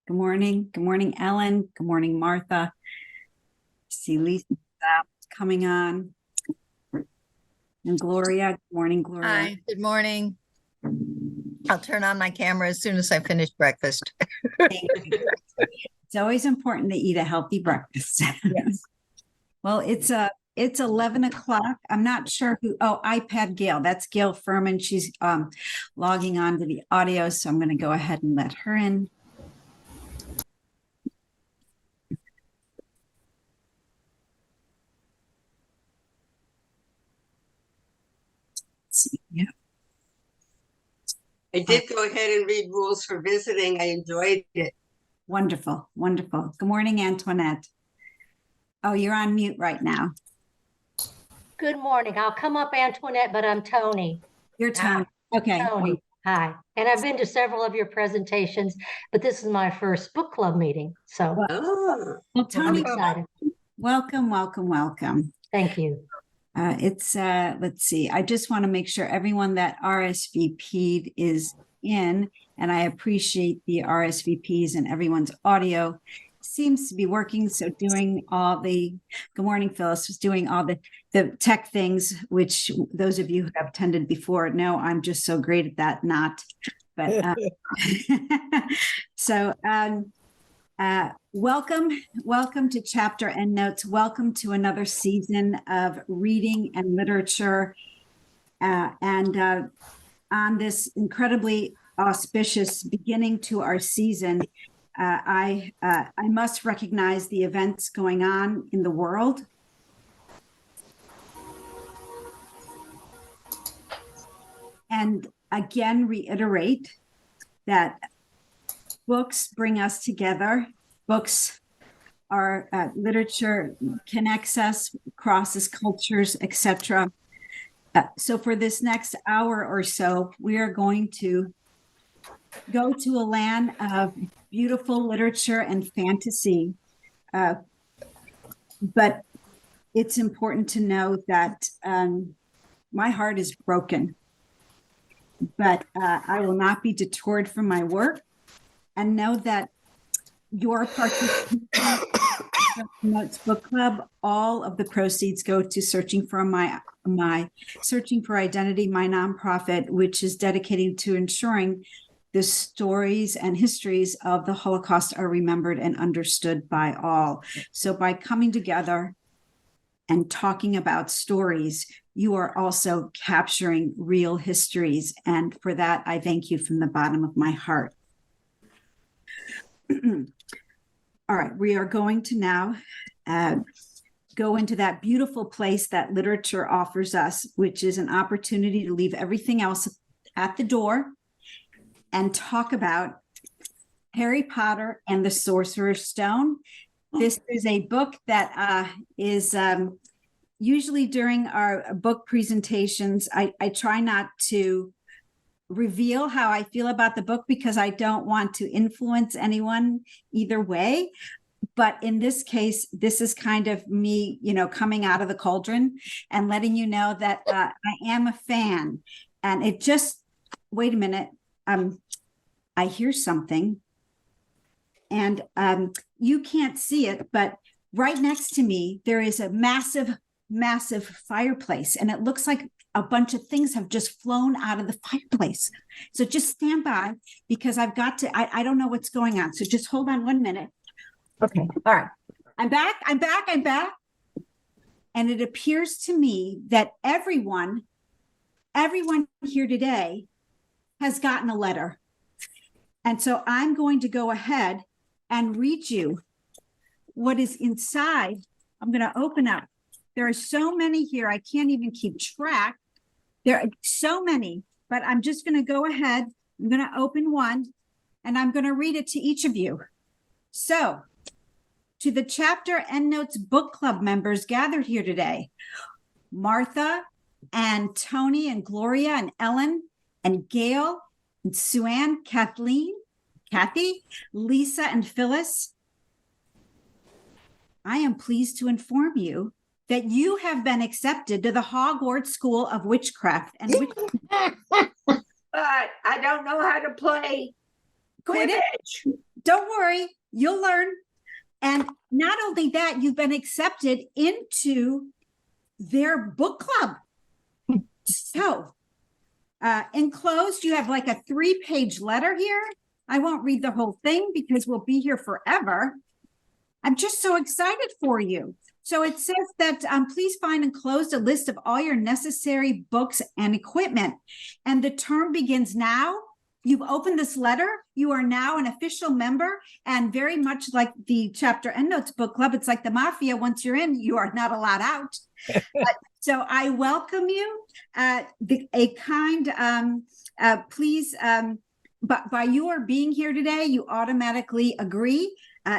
Good morning. Good morning, Ellen. Good morning, Martha. See Lisa coming on. And Gloria. Good morning, Gloria. Hi, good morning. I'll turn on my camera as soon as I finish breakfast. It's always important to eat a healthy breakfast. Yes. Well, it's 11 o'clock. I'm not sure who. Oh, iPad Gail. That's Gail Furman. She's logging on to the audio, so I'm going to go ahead and let her in. Yeah. I did go ahead and read rules for visiting. I enjoyed it. Wonderful, wonderful. Good morning, Antoinette. Oh, you're on mute right now. Good morning. I'll come up, Antoinette, but I'm Tony. You're Tony. Okay. Tony. Hi. And I've been to several of your presentations, but this is my first book club meeting. So Well, Tony, I'm excited. welcome, welcome, welcome. Thank you. Let's see. I just want to make sure everyone that RSVP'd is in, and I appreciate the RSVPs and everyone's audio seems to be working. So doing all the, good morning, Phyllis, was doing all the tech things, which those of you who have attended before know I'm just so great at that, not, but so welcome to Chapter Endnotes. Welcome to another season of reading and literature. And on this incredibly auspicious beginning to our season, I must recognize the events going on in the world. And again, reiterate that books bring us together. Books are literature connects us, crosses cultures, etc. So for this next hour or so, we are going to go to a land of beautiful literature and fantasy. But it's important to know that my heart is broken, but I will not be detoured from my work, and know that your participation in Notes Book Club, all of the proceeds go to Searching for Searching for Identity, my nonprofit, which is dedicated to ensuring the stories and histories of the Holocaust are remembered and understood by all. So by coming together and talking about stories, you are also capturing real histories. And for that, I thank you from the bottom of my heart. All right, we are going to now go into that beautiful place that literature offers us, which is an opportunity to leave everything else at the door and talk about Harry Potter and the Sorcerer's Stone. This is a book that is usually during our book presentations, I try not to reveal how I feel about the book because I don't want to influence anyone either way. But in this case, this is kind of me, coming out of the cauldron and letting you know that I am a fan. And it just, wait a minute, I hear something. And you can't see it, but right next to me, there is a massive, massive fireplace. And it looks like a bunch of things have just flown out of the fireplace. So just stand by because I've got to, I don't know what's going on. So just hold on 1 minute. Okay. All right. I'm back. And it appears to me that everyone here today has gotten a letter. And so I'm going to go ahead and read you what is inside. I'm going to open up. There are so many here. I can't even keep track. There are so many, but I'm just going to go ahead. I'm going to open one and I'm going to read it to each of you. So, to the Chapter Endnotes Book Club members gathered here today, Martha and Tony and Gloria and Ellen and Gail and Sue-Ann, Kathleen, Kathy, Lisa and Phyllis, I am pleased to inform you that you have been accepted to the Hogwarts School of Witchcraft and But I don't know how to play. Quidditch. Don't worry, you'll learn. And not only that, you've been accepted into their book club. So, enclosed, you have like a 3-page letter here. I won't read the whole thing because we'll be here forever. I'm just so excited for you. So it says that please find enclosed a list of all your necessary books and equipment. And the term begins now. You've opened this letter. You are now an official member, and very much like the Chapter Endnotes Book Club, it's like the mafia. Once you're in, you are not allowed out. So I welcome you. Please, but by your being here today, you automatically agree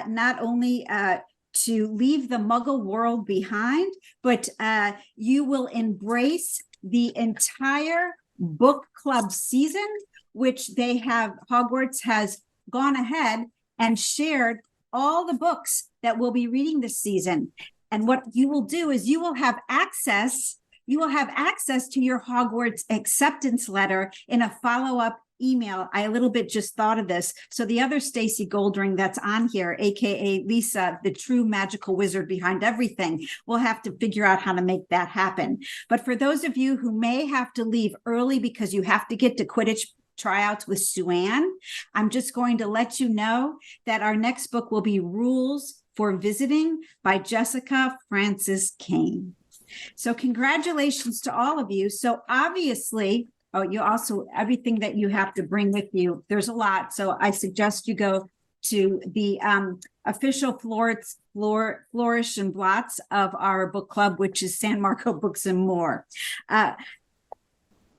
not only to leave the Muggle world behind, but you will embrace the entire book club season, which Hogwarts has gone ahead and shared all the books that we'll be reading this season. And what you will do is you will have access to your Hogwarts acceptance letter in a follow-up email. I a little bit just thought of this. So the other Stacey Goldring that's on here, aka Lisa, the true magical wizard behind everything, will have to figure out how to make that happen. But for those of you who may have to leave early because you have to get to Quidditch tryouts with Sue-Ann, I'm just going to let you know that our next book will be Rules for Visiting by Jessica Francis Kane. So congratulations to all of you. So obviously, you also, everything that you have to bring with you, there's a lot. So I suggest you go to the official Flourish and Blots of our book club, which is San Marco Books and More.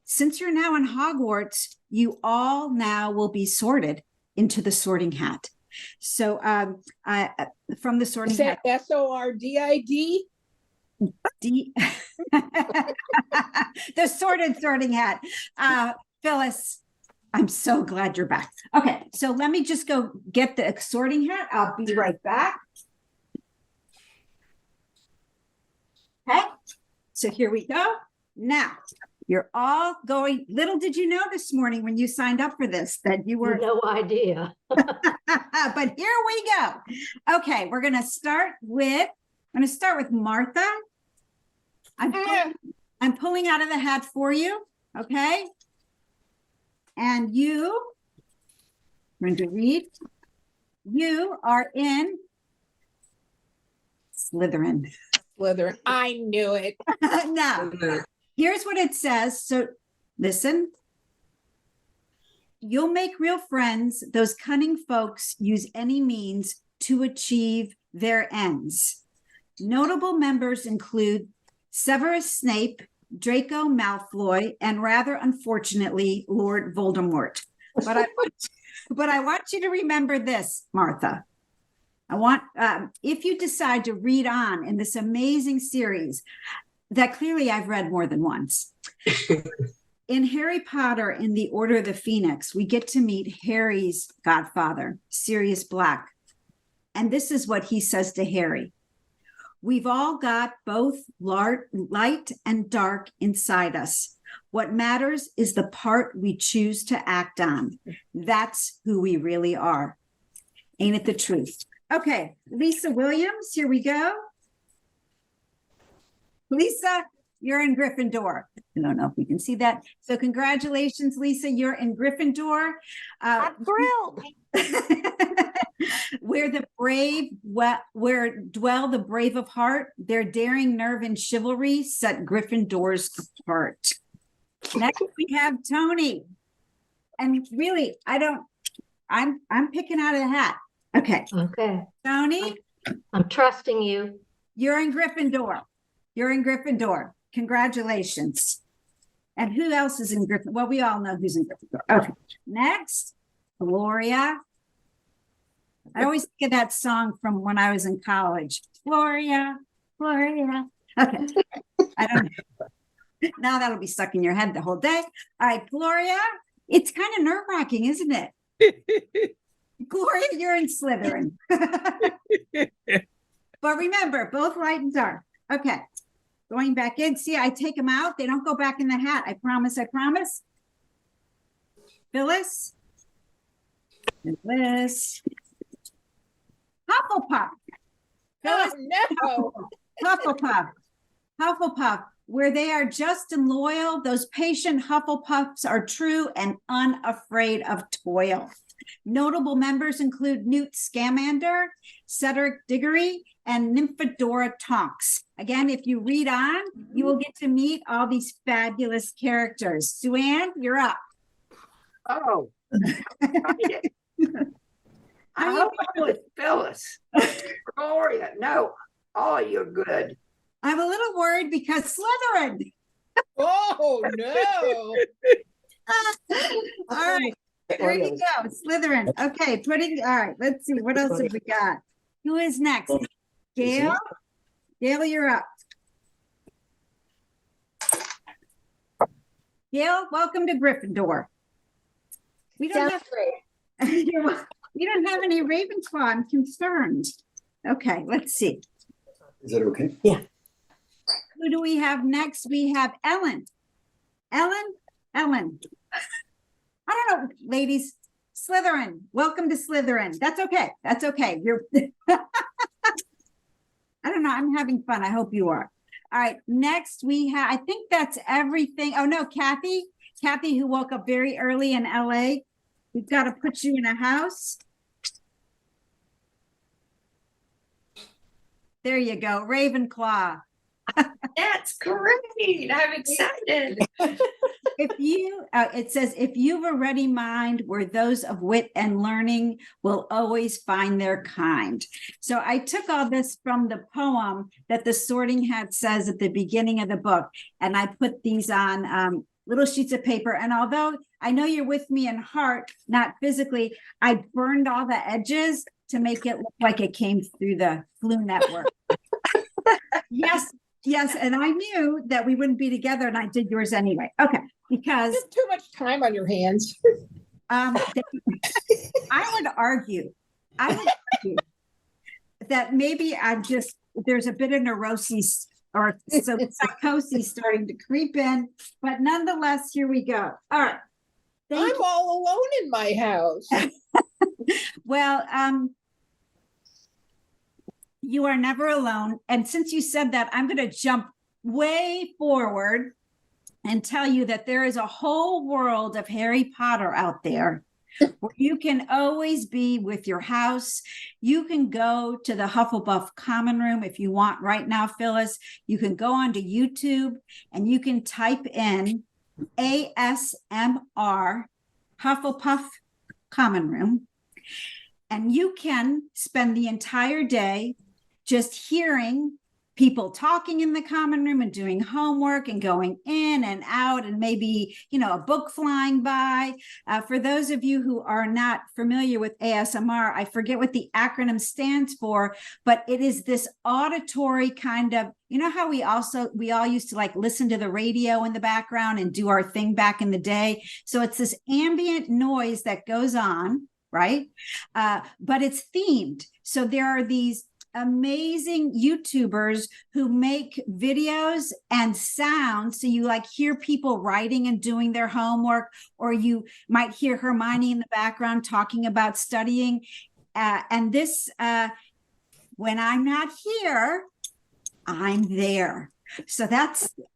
Since you're now in Hogwarts, you all now will be sorted into the sorting hat. So from the sorting hat. SORDID? The sorting hat. Phyllis, I'm so glad you're back. Okay, so let me just go get the sorting hat. I'll be right back. Okay, so here we go. Now, you're all going, little did you know this morning when you signed up for this that you were No idea. but here we go. Okay, we're gonna start with Martha. I'm pulling out of the hat for you, okay? And I'm going to read. You are in Slytherin. Slytherin. I knew it. Now, here's what it says. So listen. You'll make real friends. Those cunning folks use any means to achieve their ends. Notable members include Severus Snape, Draco Malfoy, and rather unfortunately, Lord Voldemort. But I want you to remember this, Martha. I want, if you decide to read on in this amazing series that clearly I've read more than once. In Harry Potter in the Order of the Phoenix, we get to meet Harry's godfather, Sirius Black. And this is what he says to Harry. We've all got both light and dark inside us. What matters is the part we choose to act on. That's who we really are. Ain't it the truth? Okay, Lisa Williams, here we go. Lisa, you're in Gryffindor. I don't know if we can see that. So congratulations, Lisa, you're in Gryffindor. I'm thrilled. Where dwell the brave of heart, their daring nerve and chivalry set Gryffindors apart. Next we have Tony. And really, I'm picking out of the hat. Okay. Okay. Tony, I'm trusting you. you're in Gryffindor. You're in Gryffindor. Congratulations. And who else is in Gryffindor? Well, we all know who's in Gryffindor. Okay. Next, Gloria. I always think of that song from when I was in college. Gloria, Gloria. Okay. I don't know. Now that'll be stuck in your head the whole day. All right, Gloria. It's kind of nerve-wracking, isn't it? Gloria, you're in Slytherin. But remember, both light and dark. Okay. Going back in. See, I take them out. They don't go back in the hat. I promise. I promise. Phyllis? Liz. Hufflepuff. Oh, Phyllis, no. Hufflepuff. Hufflepuff, where they are just and loyal, those patient Hufflepuffs are true and unafraid of toil. Notable members include Newt Scamander, Cedric Diggory, and Nymphadora Tonks. Again, if you read on, you will get to meet all these fabulous characters. Sue Ann, you're up. Oh. I How hope I'm with Phyllis. Gloria, no. Oh, you're good. I'm a little worried because Slytherin. Oh, no. All right, there you go, Slytherin. Okay, all right, let's see, what else have we got? Who is next? Gail? Gail, you're up. Gail, welcome to Gryffindor. We don't have, you don't have any Ravenclaw, I'm concerned. Okay, let's see. Is that okay? Who do we have next? We have Ellen. Ellen? Ellen. I don't know, ladies. Slytherin. Welcome to Slytherin. That's okay. That's okay. You're I don't know. I'm having fun. I hope you are. All right. Next we have, I think that's everything. Oh no, Kathy. Kathy, who woke up very early in LA. We've got to put you in a house. There you go. Ravenclaw. That's great. I'm excited. If you, it says, if you've a ready mind where those of wit and learning will always find their kind. So I took all this from the poem that the Sorting Hat says at the beginning of the book, and I put these on little sheets of paper. And although I know you're with me in heart, not physically, I burned all the edges to make it look like it came through the Flu Network. Yes, and I knew that we wouldn't be together, and I did yours anyway. Okay, because Just too much time on your hands. I would argue that maybe there's a bit of neuroses or so psychosis starting to creep in, but nonetheless, here we go. All right. Thank I'm all alone in my house. Well, you are never alone. And since you said that, I'm going to jump way forward and tell you that there is a whole world of Harry Potter out there where you can always be with your house. You can go to the Hufflepuff Common Room if you want right now, Phyllis. You can go onto YouTube and you can type in ASMR Hufflepuff Common Room. And you can spend the entire day just hearing people talking in the common room and doing homework and going in and out and maybe, a book flying by. For those of you who are not familiar with ASMR, I forget what the acronym stands for, but it is this auditory kind of, how we all used to like listen to the radio in the background and do our thing back in the day. So it's this ambient noise that goes on, right? But it's themed. So there are these amazing YouTubers who make videos and sounds. So you like hear people writing and doing their homework, or you might hear Hermione in the background talking about studying. And this, when I'm not here, I'm there. So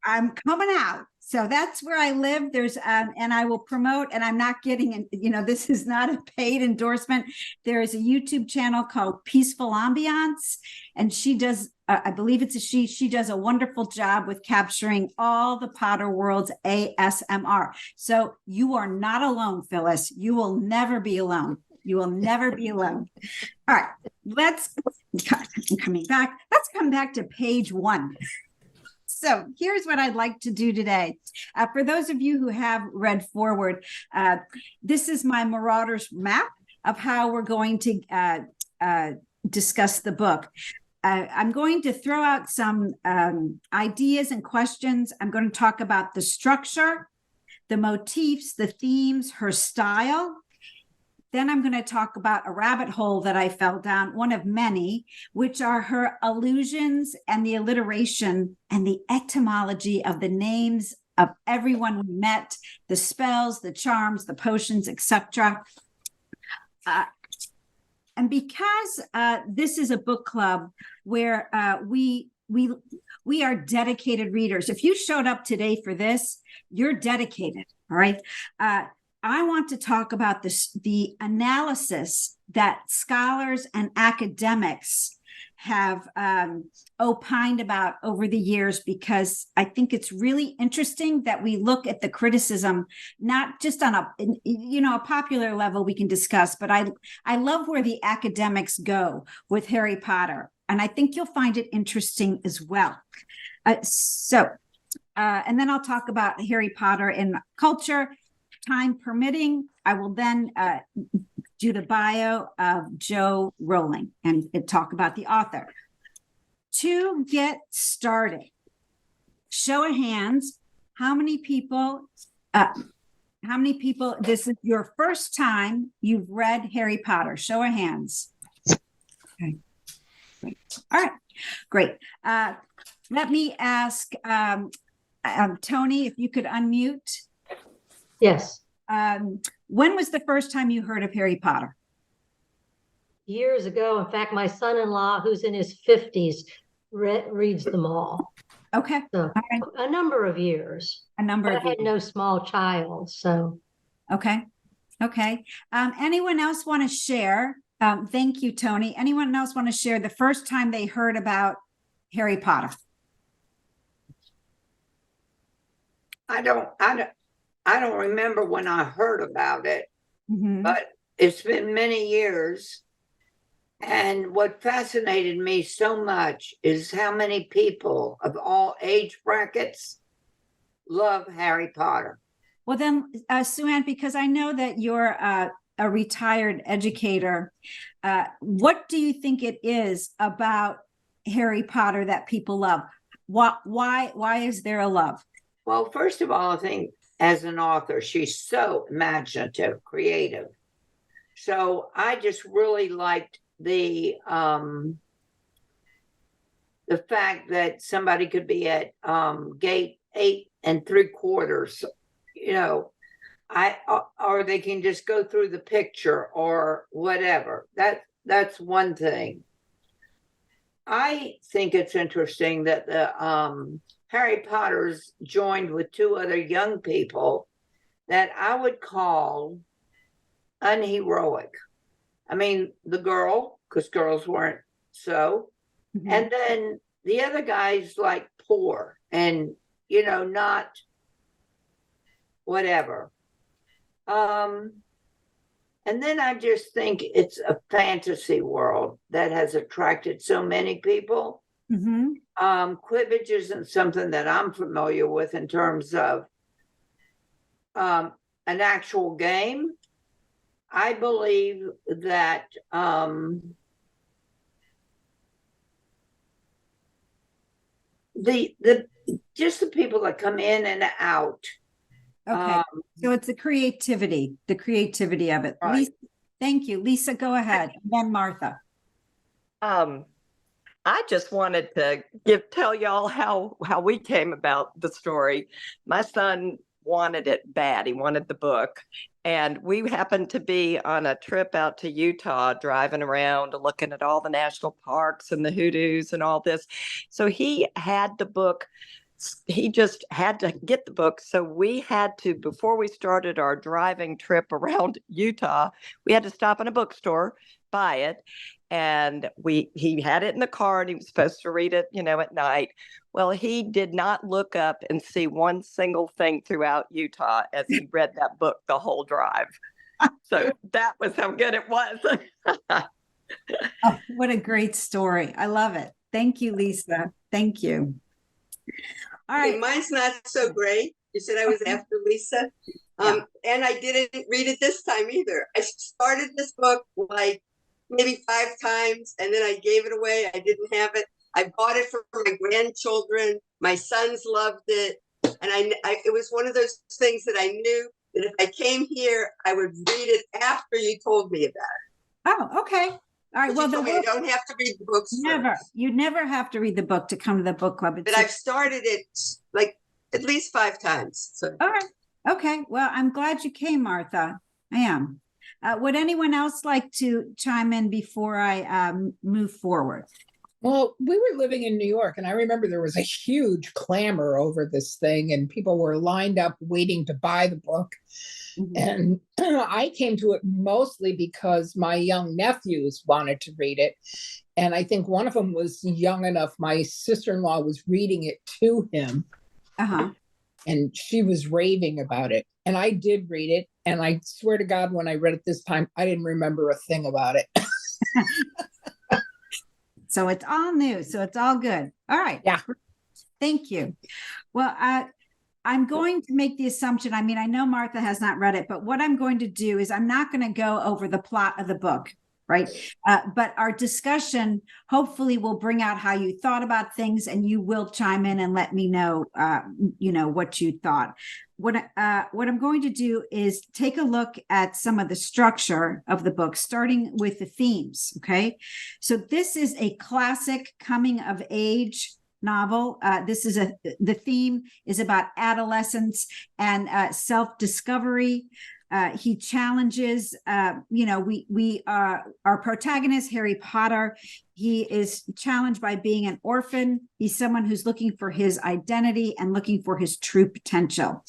I'm coming out. So that's where I live. There's, and I will promote, and I'm not getting, this is not a paid endorsement. There is a YouTube channel called Peaceful Ambiance, and she does, I believe it's a she does a wonderful job with capturing all the Potter world's ASMR. So you are not alone, Phyllis. You will never be alone. You will never be alone. All right, I'm coming back. Let's come back to page 1. So here's what I'd like to do today. For those of you who have read forward, this is my Marauders map of how we're going to discuss the book. I'm going to throw out some ideas and questions. I'm going to talk about the structure, the motifs, the themes, her style. Then I'm going to talk about a rabbit hole that I fell down, one of many, which are her allusions and the alliteration and the etymology of the names of everyone we met, the spells, the charms, the potions, etc. and because this is a book club where we are dedicated readers. If you showed up today for this, you're dedicated. All right. I want to talk about the analysis that scholars and academics have opined about over the years, because I think it's really interesting that we look at the criticism, not just on a popular level we can discuss, but I love where the academics go with Harry Potter. And I think you'll find it interesting as well. And then I'll talk about Harry Potter in culture. Time permitting, I will then do the bio of Joe Rowling and talk about the author. To get started, show of hands, how many people, this is your first time you've read Harry Potter? Show of hands. Okay. Great. All right, great. Let me ask Tony, if you could unmute. Yes, When was the first time you heard of Harry Potter? years ago. In fact, my son-in-law, who's in his 50s, reads them all. Okay, So all right, a number of years. a number But I of had years. no small child, so. Okay, okay. Anyone else want to share? Thank you, Tony. Anyone else want to share the first time they heard about Harry Potter? I don't remember when I heard about it, Mhm. but it's been many years. And what fascinated me so much is how many people of all age brackets love Harry Potter. Well, then, Sue Ann, because I know that you're a retired educator, what do you think it is about Harry Potter that people love? Why is there a love? Well, first of all, I think as an author, she's so imaginative, creative. So I just really liked the fact that somebody could be at gate 8 3/4, or they can just go through the picture or whatever. That's one thing. I think it's interesting that the Harry Potter's joined with 2 other young people that I would call unheroic. I mean, the girl, because girls weren't so, Mhm. and then the other guy's like poor and, not whatever. And then I just think it's a fantasy world that has attracted so many people. Mhm. Quidditch isn't something that I'm familiar with in terms of an actual game. I believe that the just the people that come in and out. Okay, so it's the creativity of it. Right. Lisa, thank you. Lisa, go ahead. And then Martha. I just wanted to tell y'all how we came about the story. My son wanted it bad. He wanted the book. And we happened to be on a trip out to Utah, driving around, looking at all the national parks and the hoodoos and all this. So he had the book. He just had to get the book. So we had to, before we started our driving trip around Utah, we had to stop in a bookstore, buy it. And he had it in the car and he was supposed to read it, at night. Well, he did not look up and see one single thing throughout Utah as he read that book the whole drive. So that was how good it was. Oh, what a great story. I love it. Thank you, Lisa. Thank you. All Okay, right. mine's not so great. You said I was after Lisa. Yeah. And I didn't read it this time either. I started this book like maybe 5 times and then I gave it away. I didn't have it. I bought it for my grandchildren. My sons loved it. And it was one of those things that I knew that if I came here, I would read it after you told me about it. Oh, okay. All right. Well, Well, you told me I don't have to read the books first. you never have to read the book to come to the book club. But I've started it like at least 5 times. So all right. Okay. Well, I'm glad you came, Martha. I am. Would anyone else like to chime in before I move forward? Well, we were living in New York, and I remember there was a huge clamor over this thing, and people were lined up waiting to buy the book. Mhm. And I came to it mostly because my young nephews wanted to read it. And I think one of them was young enough. My sister-in-law was reading it to him, Uh-huh. and she was raving about it. And I did read it. And I swear to God, when I read it this time, I didn't remember a thing about it. So it's all new. So it's all good. All right. Yeah. Thank you. Well, I'm going to make the assumption. I mean, I know Martha has not read it, but what I'm going to do is I'm not going to go over the plot of the book, right? But our discussion hopefully will bring out how you thought about things, and you will chime in and let me know, what you thought. What I'm going to do is take a look at some of the structure of the book, starting with the themes. Okay, so this is a classic coming of age novel. The theme is about adolescence and self-discovery. He challenges, our protagonist, Harry Potter. He is challenged by being an orphan. He's someone who's looking for his identity and looking for his true potential.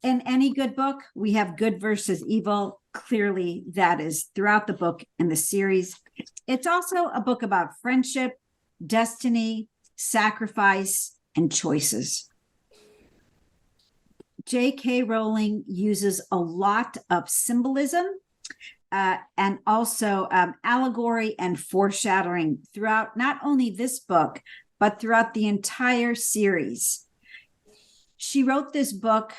In any good book, we have good versus evil. Clearly, that is throughout the book and the series. It's also a book about friendship, destiny, sacrifice, and choices. J.K. Rowling uses a lot of symbolism and also allegory and foreshadowing throughout not only this book, but throughout the entire series. She wrote this book.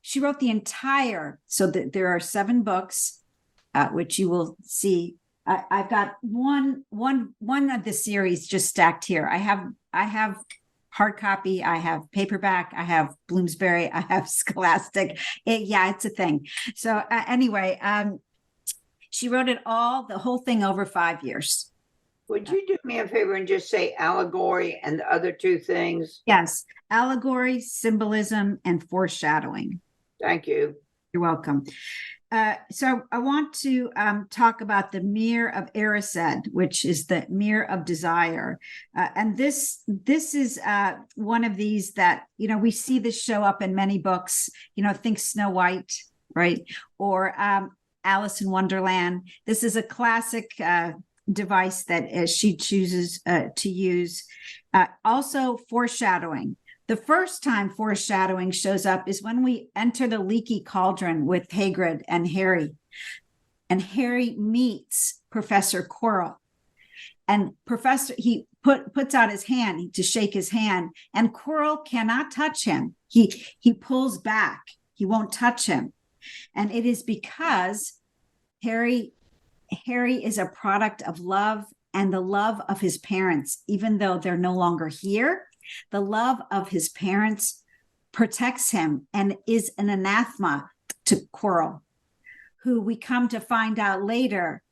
She wrote the entire, so that there are 7 books, which you will see. I've got one of the series just stacked here. I have hard copy, I have paperback, I have Bloomsbury, I have Scholastic. It's a thing. So anyway, she wrote it all, the whole thing, over 5 years. Would you do me a favor and just say allegory and the other 2 things? Yes, allegory, symbolism, and foreshadowing. Thank you. You're welcome. So I want to talk about the Mirror of Erised, which is the Mirror of Desire. And this is one of these that, we see this show up in many books, think Snow White, right? Or Alice in Wonderland. This is a classic device that she chooses to use. Also foreshadowing. The first time foreshadowing shows up is when we enter the leaky cauldron with Hagrid and Harry. And Harry meets Professor Quirrell. And he puts out his hand to shake his hand, and Quirrell cannot touch him. He pulls back. He won't touch him. And it is because Harry is a product of love, and the love of his parents, even though they're no longer here. The love of his parents protects him and is an anathema to Quirrell, who we come to find out later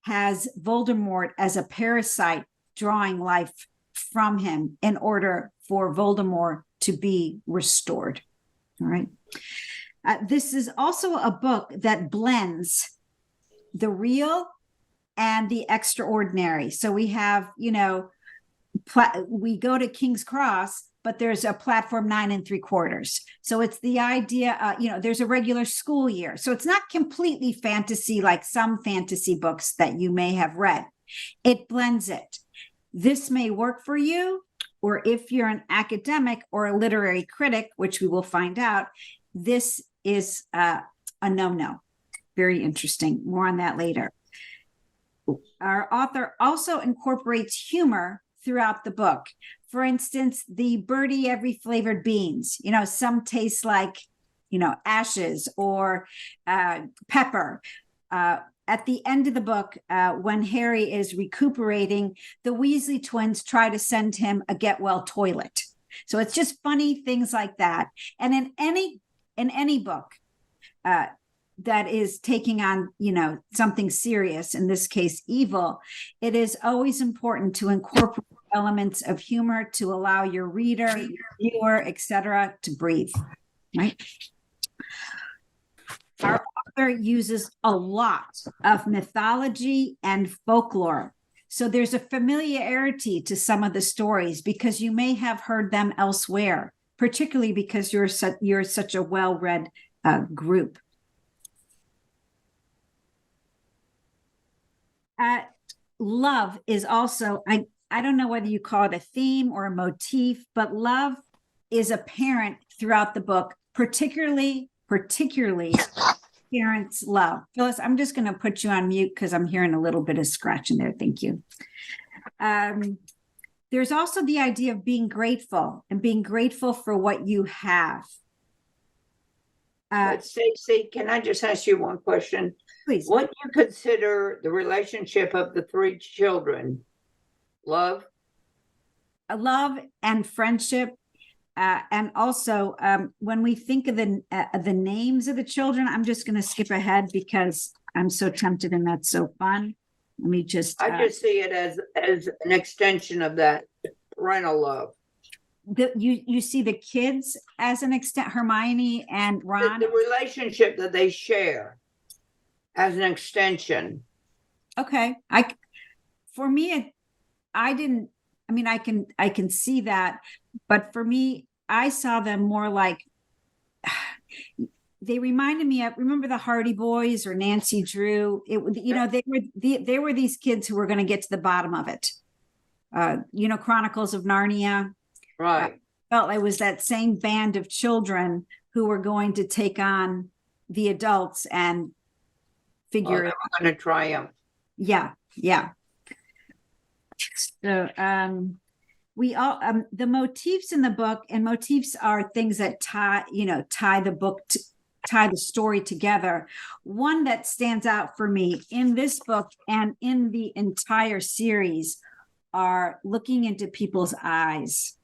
has Voldemort as a parasite drawing life from him in order for Voldemort to be restored. All right. This is also a book that blends the real and the extraordinary. So we have, we go to King's Cross, but there's a platform 9 3/4. So it's the idea, there's a regular school year. So it's not completely fantasy like some fantasy books that you may have read. It blends it. This may work for you, or if you're an academic or a literary critic, which we will find out, this is a no-no. Very interesting. More on that later. Our author also incorporates humor throughout the book. For instance, the birdie every flavored beans, some taste like, ashes or pepper. At the end of the book, when Harry is recuperating, the Weasley twins try to send him a get well toilet. So it's just funny things like that. And in any book that is taking on, something serious, in this case, evil, it is always important to incorporate elements of humor to allow your reader, your viewer, etc., to breathe, right? Our author uses a lot of mythology and folklore. So there's a familiarity to some of the stories because you may have heard them elsewhere, particularly because you're such a well-read group. Love is also, I don't know whether you call it a theme or a motif, but love is apparent throughout the book, particularly parents' love. Phyllis, I'm just going to put you on mute because I'm hearing a little bit of scratching there. Thank you. There's also the idea of being grateful and being grateful for what you have. Stacey, can I just ask you one question? Please. What do you consider the relationship of the three children? Love? Love and friendship. And also, when we think of the names of the children, I'm just going to skip ahead because I'm so tempted and that's so fun. Let me just. I just see it as an extension of that parental love. You see the kids as an extent, Hermione and Ron. The relationship that they share as an extension. Okay, for me, I didn't. I mean, I can see that, but for me, I saw them more like they reminded me of, remember the Hardy Boys or Nancy Drew? They were these kids who were going to get to the bottom of it. Chronicles of Narnia. Right. Felt it was that same band of children who were going to take on the adults and figure. They were going to triumph. Yeah. So we all the motifs in the book, and motifs are things that tie the story together. One that stands out for me in this book and in the entire series are looking into people's eyes.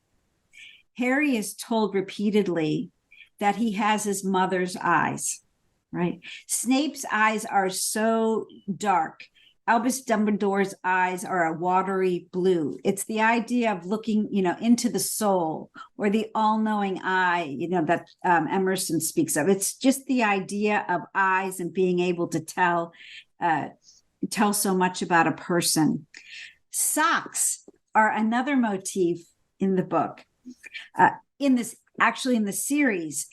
Harry is told repeatedly that he has his mother's eyes, right? Snape's eyes are so dark. Albus Dumbledore's eyes are a watery blue. It's the idea of looking, into the soul, or the all-knowing eye, that Emerson speaks of. It's just the idea of eyes and being able to tell so much about a person. Socks are another motif in the book. In the series,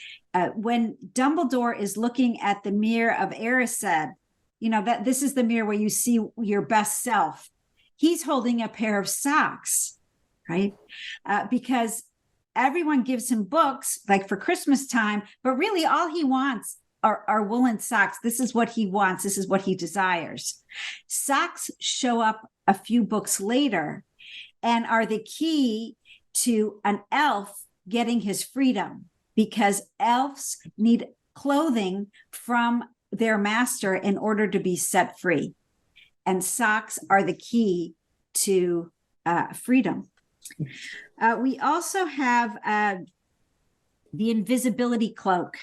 when Dumbledore is looking at the mirror of Erised, that this is the mirror where you see your best self. He's holding a pair of socks, right? Because everyone gives him books like for Christmas time, but really all he wants are woolen socks. This is what he wants. This is what he desires. Socks show up a few books later and are the key to an elf getting his freedom, because elves need clothing from their master in order to be set free. And socks are the key to freedom. We also have the invisibility cloak.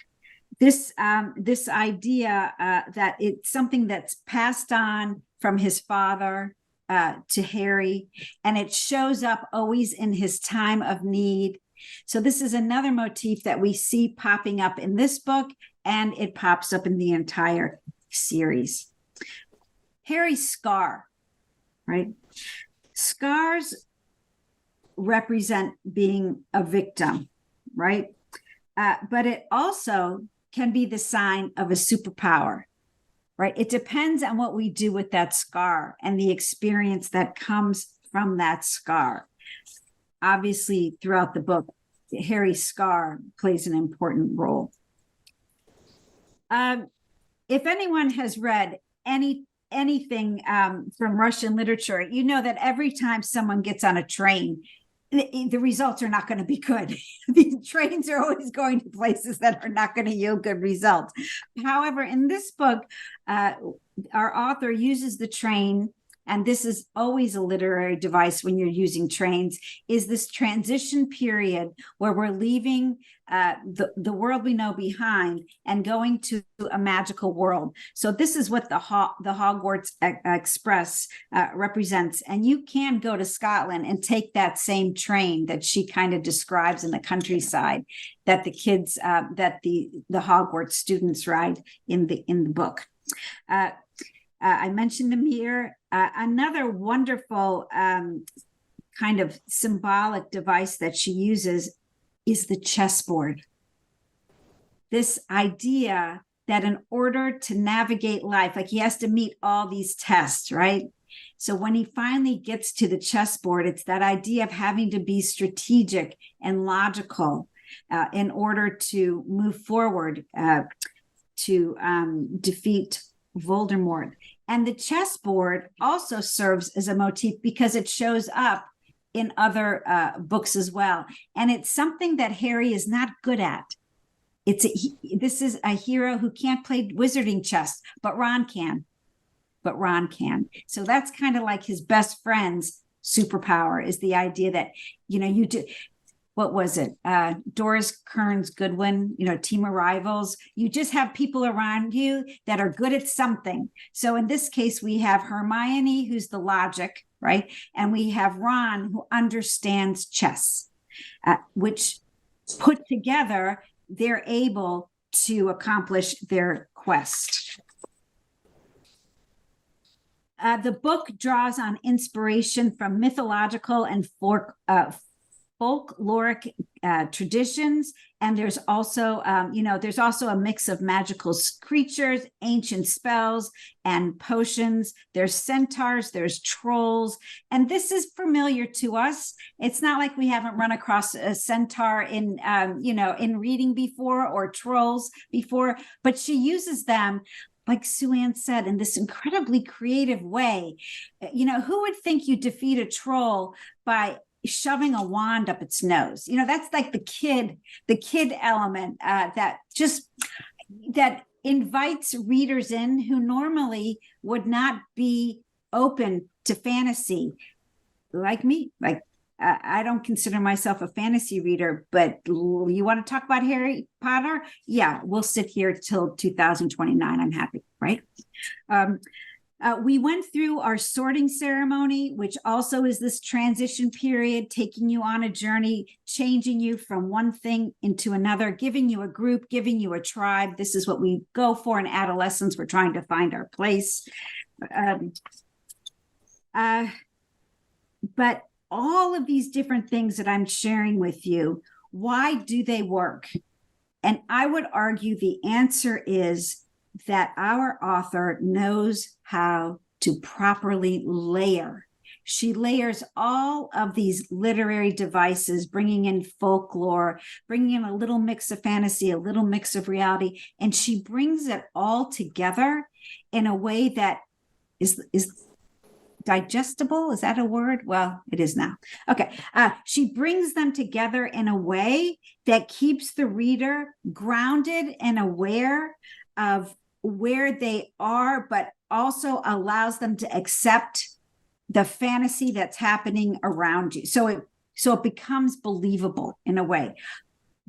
This idea that it's something that's passed on from his father to Harry, and it shows up always in his time of need. So this is another motif that we see popping up in this book, and it pops up in the entire series. Harry's scar, right? Scars represent being a victim, right? But it also can be the sign of a superpower, right? It depends on what we do with that scar and the experience that comes from that scar. Obviously, throughout the book, Harry's scar plays an important role. If anyone has read anything from Russian literature, you know that every time someone gets on a train, the results are not going to be good. These trains are always going to places that are not going to yield good results. However, in this book, our author uses the train and this is always a literary device when you're using trains, is this transition period where we're leaving the world we know behind and going to a magical world. So this is what the Hogwarts Express represents. And you can go to Scotland and take that same train that she kind of describes in the countryside that the kids, that the Hogwarts students ride in the book. I mentioned the mirror. Another wonderful kind of symbolic device that she uses is the chessboard. This idea that in order to navigate life, like he has to meet all these tests, right? So when he finally gets to the chessboard, it's that idea of having to be strategic and logical in order to move forward to defeat Voldemort. And the chessboard also serves as a motif because it shows up in other books as well. And it's something that Harry is not good at. This is a hero who can't play wizarding chess, but Ron can. So that's kind of like his best friend's superpower, is the idea that, you do. What was it? Doris Kearns Goodwin, Team of Rivals. You just have people around you that are good at something. So in this case, we have Hermione, who's the logic, right? And we have Ron, who understands chess, which put together, they're able to accomplish their quest. The book draws on inspiration from mythological and folkloric traditions, and there's also there's also a mix of magical creatures, ancient spells, and potions. There's centaurs, there's trolls, and this is familiar to us. It's not like we haven't run across a centaur in in reading before, or trolls before, but she uses them, like Sue Ann said, in this incredibly creative way. Who would think you defeat a troll by shoving a wand up its nose? That's like the kid element that invites readers in who normally would not be open to fantasy, like me. I don't consider myself a fantasy reader, but you want to talk about Harry Potter? Yeah, we'll sit here till 2029. I'm happy, right? We went through our sorting ceremony, which also is this transition period, taking you on a journey, changing you from one thing into another, giving you a group, giving you a tribe. This is what we go for in adolescence. We're trying to find our place. But all of these different things that I'm sharing with you, why do they work? And I would argue the answer is that our author knows how to properly layer. She layers all of these literary devices, bringing in folklore, bringing in a little mix of fantasy, a little mix of reality, and she brings it all together in a way that is digestible. Is that a word? Well, it is now. Okay. She brings them together in a way that keeps the reader grounded and aware of where they are, but also allows them to accept the fantasy that's happening around you. So it becomes believable in a way.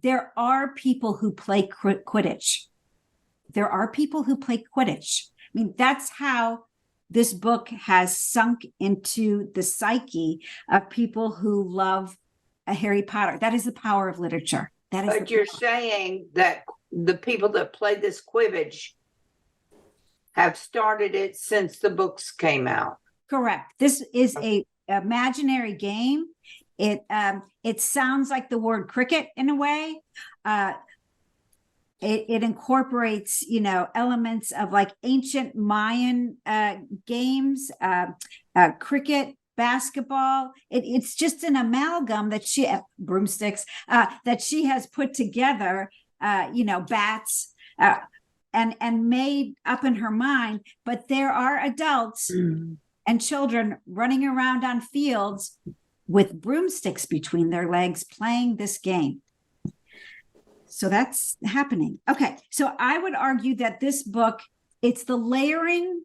There are people who play Quidditch. I mean, that's how this book has sunk into the psyche of people who love Harry Potter. That is the power of literature. But you're saying that the people that play this Quidditch have started it since the books came out. Correct. This is a imaginary game. It sounds like the word cricket in a way. It incorporates, elements of like ancient Mayan games, cricket, basketball. It's just an amalgam that broomsticks that she has put together. Bats. And made up in her mind, but there are adults and children running around on fields with broomsticks between their legs playing this game. So that's happening. Okay, so I would argue that this book, it's the layering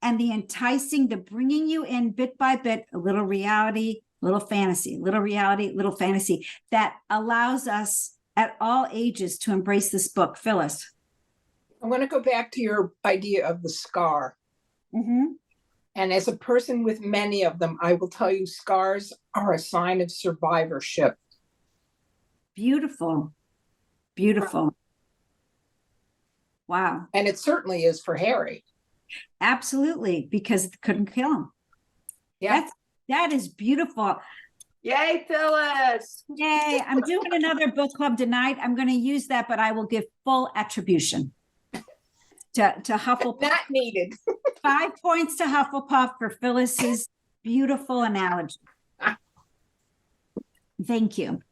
and the enticing, the bringing you in bit by bit, a little reality, little fantasy, little reality, little fantasy, that allows us at all ages to embrace this book. Phyllis. I'm going to go back to your idea of the scar. Mm-hmm. And as a person with many of them, I will tell you scars are a sign of survivorship. Beautiful. Beautiful. Wow. And it certainly is for Harry. Absolutely, because it couldn't kill him. Yeah. That is beautiful. Yay, Phyllis. Yay. I'm doing another book club tonight. I'm going to use that, but I will give full attribution to Hufflepuff. Not needed. 5 points to Hufflepuff for Phyllis's beautiful analogy. Thank you.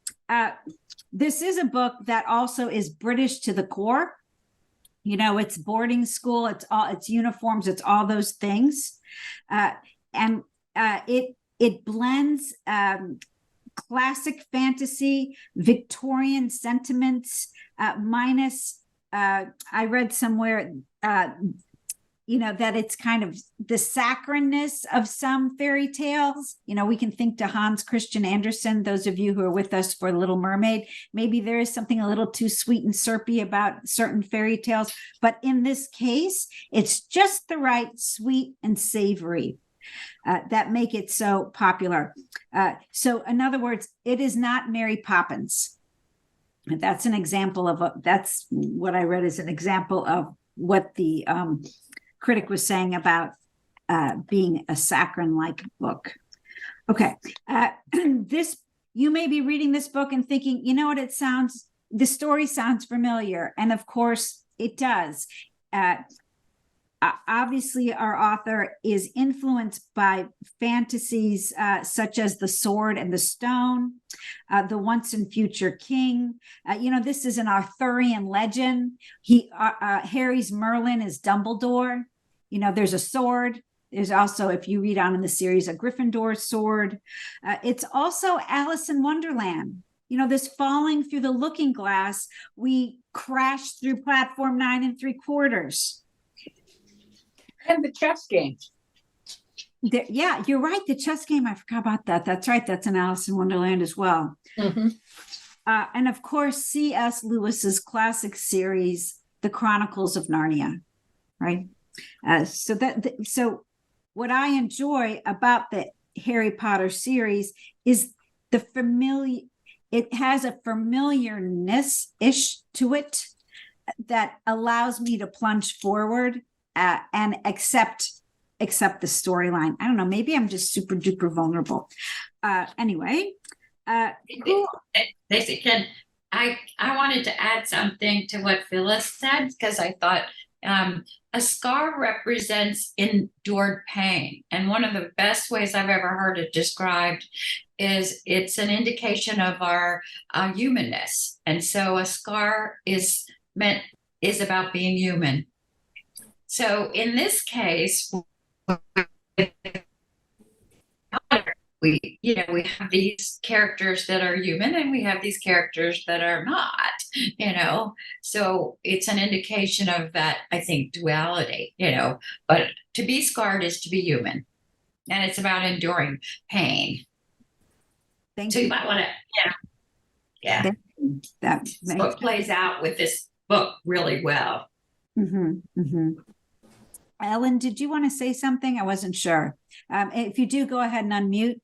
This is a book that also is British to the core. You know, it's boarding school, it's uniforms, it's all those things. And it blends classic fantasy, Victorian sentiments, minus, I read somewhere, that it's kind of the saccharineness of some fairy tales. We can think to Hans Christian Andersen, those of you who are with us for Little Mermaid, maybe there is something a little too sweet and syrupy about certain fairy tales, but in this case, it's just the right sweet and savory that make it so popular. So in other words, it is not Mary Poppins. That's an example of that's what I read as an example of what the critic was saying about being a saccharine-like book. Okay, you may be reading this book and thinking, you know what, the story sounds familiar, and of course it does. Obviously, our author is influenced by fantasies such as The Sword and the Stone, The Once and Future King. This is an Arthurian legend. Harry's Merlin is Dumbledore. There's a sword. There's also, if you read on in the series, a Gryffindor sword. It's also Alice in Wonderland. This falling through the looking glass, we crash through platform 9 3/4. And the chess game. Yeah, you're right. The chess game, I forgot about that. That's right. That's in Alice in Wonderland as well. Mm-hmm. And of course, C.S. Lewis's classic series, The Chronicles of Narnia, right? So what I enjoy about the Harry Potter series is it has a familiarness-ish to it that allows me to plunge forward and accept the storyline. I don't know, maybe I'm just super duper vulnerable. Anyway. Stacey, I wanted to add something to what Phyllis said, because I thought a scar represents endured pain. And one of the best ways I've ever heard it described is it's an indication of our humanness. And so a scar is about being human. So in this case, we have these characters that are human and we have these characters that are not, so it's an indication of that, I think, duality, but to be scarred is to be human, and it's about enduring pain. Thank you. You Might want to, yeah. So it plays out with this book really well. Mm-hmm, mm-hmm. Ellen, did you want to say something? I wasn't sure. If you do, go ahead and unmute.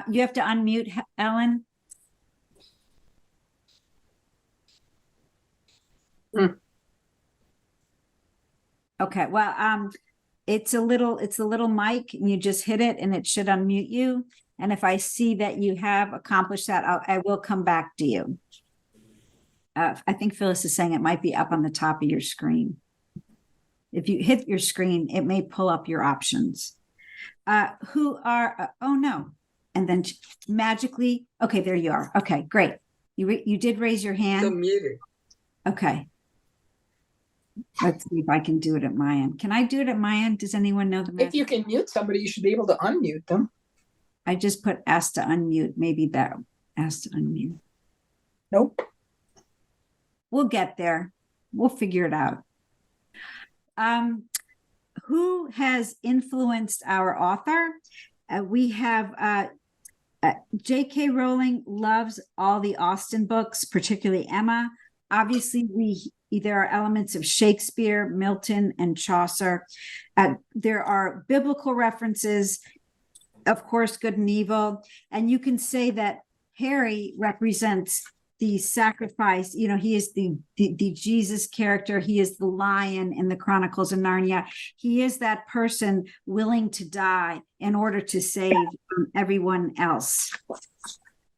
You have to unmute, Ellen. Okay, well, it's a little mic, and you just hit it and it should unmute you. And if I see that you have accomplished that, I will come back to you. I think Phyllis is saying it might be up on the top of your screen. If you hit your screen, it may pull up your options. Oh no. And then magically, okay, there you are. Okay, great. You did raise your hand. Still muted. Okay. Let's see if I can do it at my end. Can I do it at my end? Does anyone know the method? If you can mute somebody, you should be able to unmute them. I just put ask to unmute. Maybe that ask to unmute. Nope. We'll get there. We'll figure it out. Who has influenced our author? We have J.K. Rowling loves all the Austen books, particularly Emma. Obviously, there are elements of Shakespeare, Milton, and Chaucer. There are biblical references, of course, good and evil. And you can say that Harry represents the sacrifice. He is the Jesus character. He is the lion in the Chronicles of Narnia. He is that person willing to die in order to save everyone else.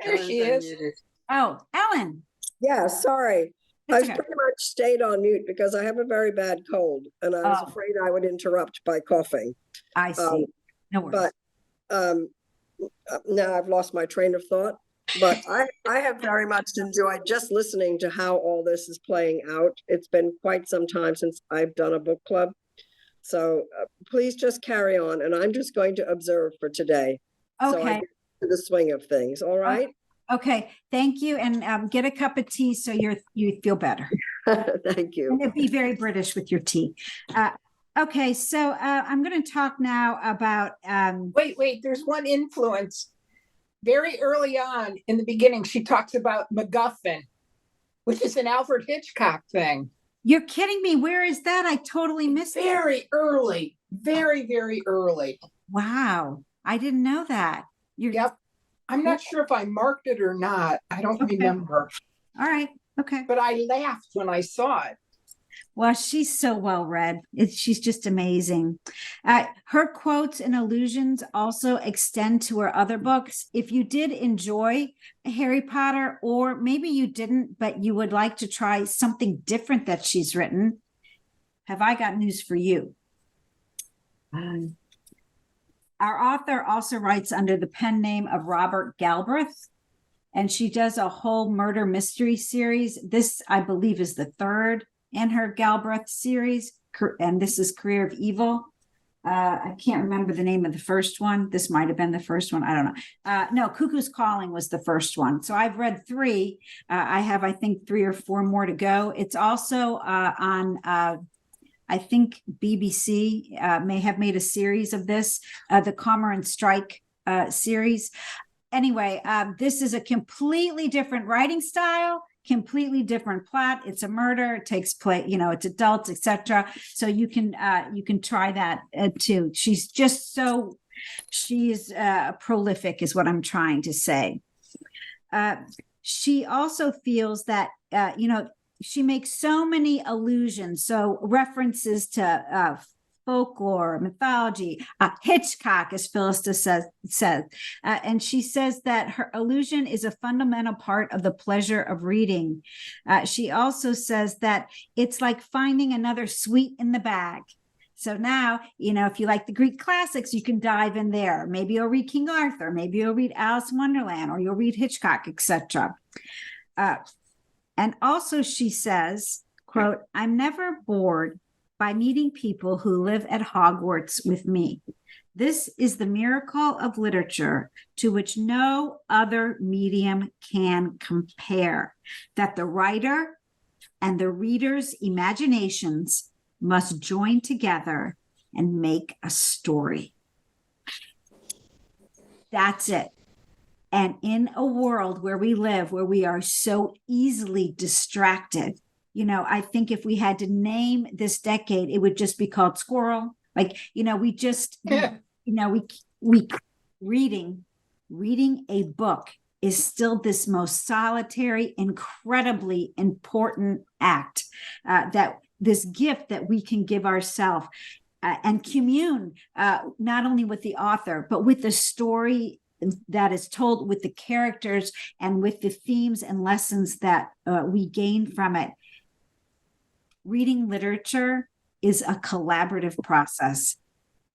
There she is. Unmuted. Oh, Ellen. Yeah, sorry. That's I've okay. pretty much stayed on mute because I have a very bad cold and I was Oh. afraid I would interrupt by coughing. I see. No worries. But now I've lost my train of thought. But I have very much enjoyed just listening to how all this is playing out. It's been quite some time since I've done a book club. So please just carry on. And I'm just going to observe for today. So I Okay. get to the swing of things. All right. Okay. Thank you. And get a cup of tea so you feel better. Thank you. And be very British with your tea. Okay. So I'm going to talk now about. Wait, there's one influence. Very early on in the beginning, she talks about MacGuffin, which is an Alfred Hitchcock thing. You're kidding me. Where is that? I totally missed it. Very early, very, very early. Wow. I didn't know that. Yep. I'm not sure if I marked it or not. I don't Okay. remember. All right. Okay. But I laughed when I saw it. Well, she's so well read. She's just amazing. Her quotes and allusions also extend to her other books. If you did enjoy Harry Potter, or maybe you didn't, but you would like to try something different that she's written, have I got news for you? Our author also writes under the pen name of Robert Galbraith, and she does a whole murder mystery series. This, I believe, is the third in her Galbraith series, and this is Career of Evil. I can't remember the name of the first one. This might have been the first one. I don't know. No, Cuckoo's Calling was the first one. So I've read 3. I have, I think, 3 or 4 more to go. It's also on, I think BBC may have made a series of this, the Cormorant Strike series. Anyway, this is a completely different writing style, completely different plot. It's a murder. It takes place, it's adults, etc. So you can try that too. She's prolific, is what I'm trying to say. She also feels that she makes so many allusions, so references to folklore, mythology, Hitchcock, as Phyllis says, and she says that her illusion is a fundamental part of the pleasure of reading. She also says that it's like finding another sweet in the bag. So now, if you like the Greek classics, you can dive in there. Maybe you'll read King Arthur, maybe you'll read Alice in Wonderland, or you'll read Hitchcock, etc. And also she says, quote, "I'm never bored by meeting people who live at Hogwarts with me. This is the miracle of literature to which no other medium can compare, that the writer and the reader's imaginations must join together and make a story." That's it. And in a world where we live, where we are so easily distracted, I think if we had to name this decade, it would just be called Squirrel. Like, reading a book is still this most solitary, incredibly important act, that this gift that we can give ourselves and commune not only with the author, but with the story that is told, with the characters, and with the themes and lessons that we gain from it. Reading literature is a collaborative process,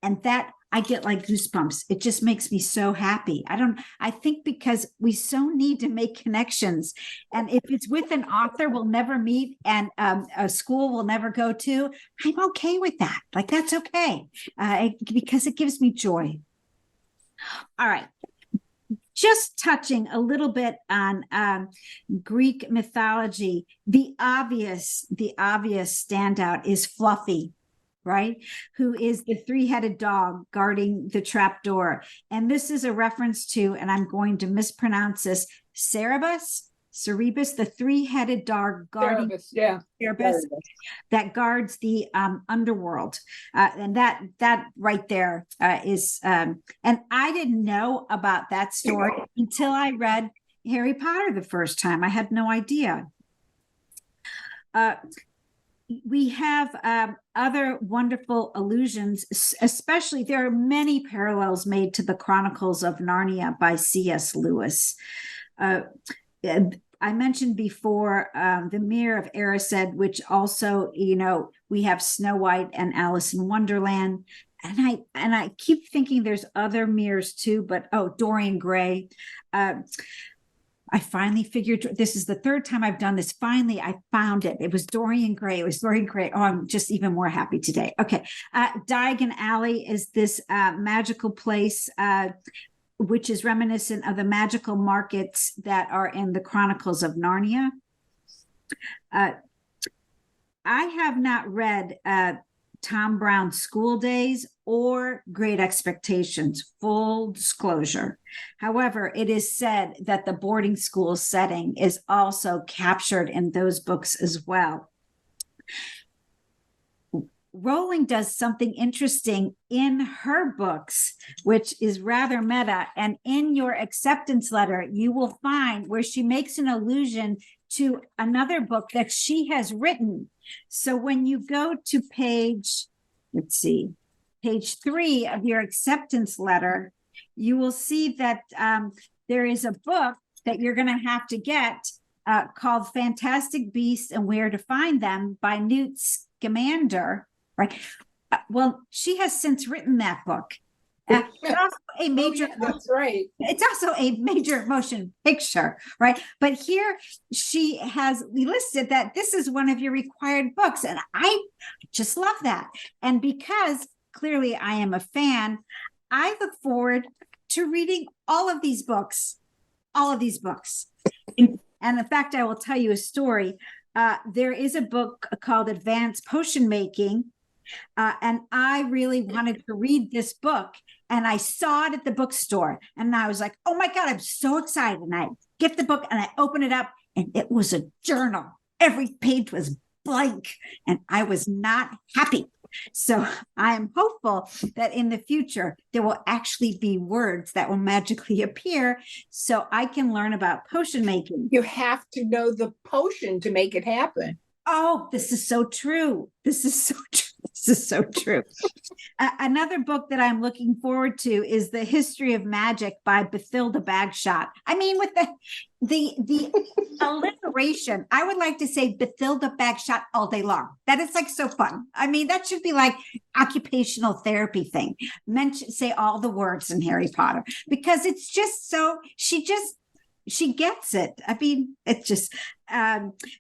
and that I get like goosebumps. It just makes me so happy. I think because we so need to make connections, and if it's with an author we'll never meet and a school we'll never go to, I'm okay with that. Like, that's okay, because it gives me joy. All right. Just touching a little bit on Greek mythology, the obvious standout is Fluffy, right? Who is the three-headed dog guarding the trap door. And this is a reference to, and I'm going to mispronounce this, Cerebus, the three-headed dog guarding Cerebus, yeah. Cerebus, that guards the underworld. And that right there is, and I didn't know about that story until I read Harry Potter the first time. I had no idea. We have other wonderful allusions, especially there are many parallels made to the Chronicles of Narnia by C.S. Lewis. I mentioned before the Mirror of Erised, which also, we have Snow White and Alice in Wonderland. And I keep thinking there's other mirrors too, but Dorian Gray. I finally figured, this is the third time I've done this. Finally, I found it. It was Dorian Gray. Oh, I'm just even more happy today. Okay. Diagon Alley is this magical place, which is reminiscent of the magical markets that are in the Chronicles of Narnia. I have not read Tom Brown's School Days or Great Expectations, full disclosure. However, it is said that the boarding school setting is also captured in those books as well. Rowling does something interesting in her books, which is rather meta. And in your acceptance letter, you will find where she makes an allusion to another book that she has written. So when you go to page 3 of your acceptance letter, you will see that there is a book that you're going to have to get called Fantastic Beasts and Where to Find Them by Newt Scamander, right? Well, she has since written that book. It's also a major, that's right. It's also a major motion picture, right? But here she has listed that this is one of your required books. And I just love that. And because clearly I am a fan, I look forward to reading all of these books. And in fact, I will tell you a story. There is a book called Advanced Potion Making. And I really wanted to read this book, and I saw it at the bookstore, and I was like, oh my God, I'm so excited. And I get the book and I open it up, and it was a journal. Every page was blank, and I was not happy. So I am hopeful that in the future, there will actually be words that will magically appear so I can learn about potion making. You have to know the potion to make it happen. Oh, this is so true. This is so true. Another book that I'm looking forward to is The History of Magic by Bathilda Bagshot. I mean, with the alliteration, I would like to say Bathilda Bagshot all day long. That is like so fun. I mean, that should be like occupational therapy thing. Say all the words in Harry Potter, because it's just so, she gets it. I mean, it's just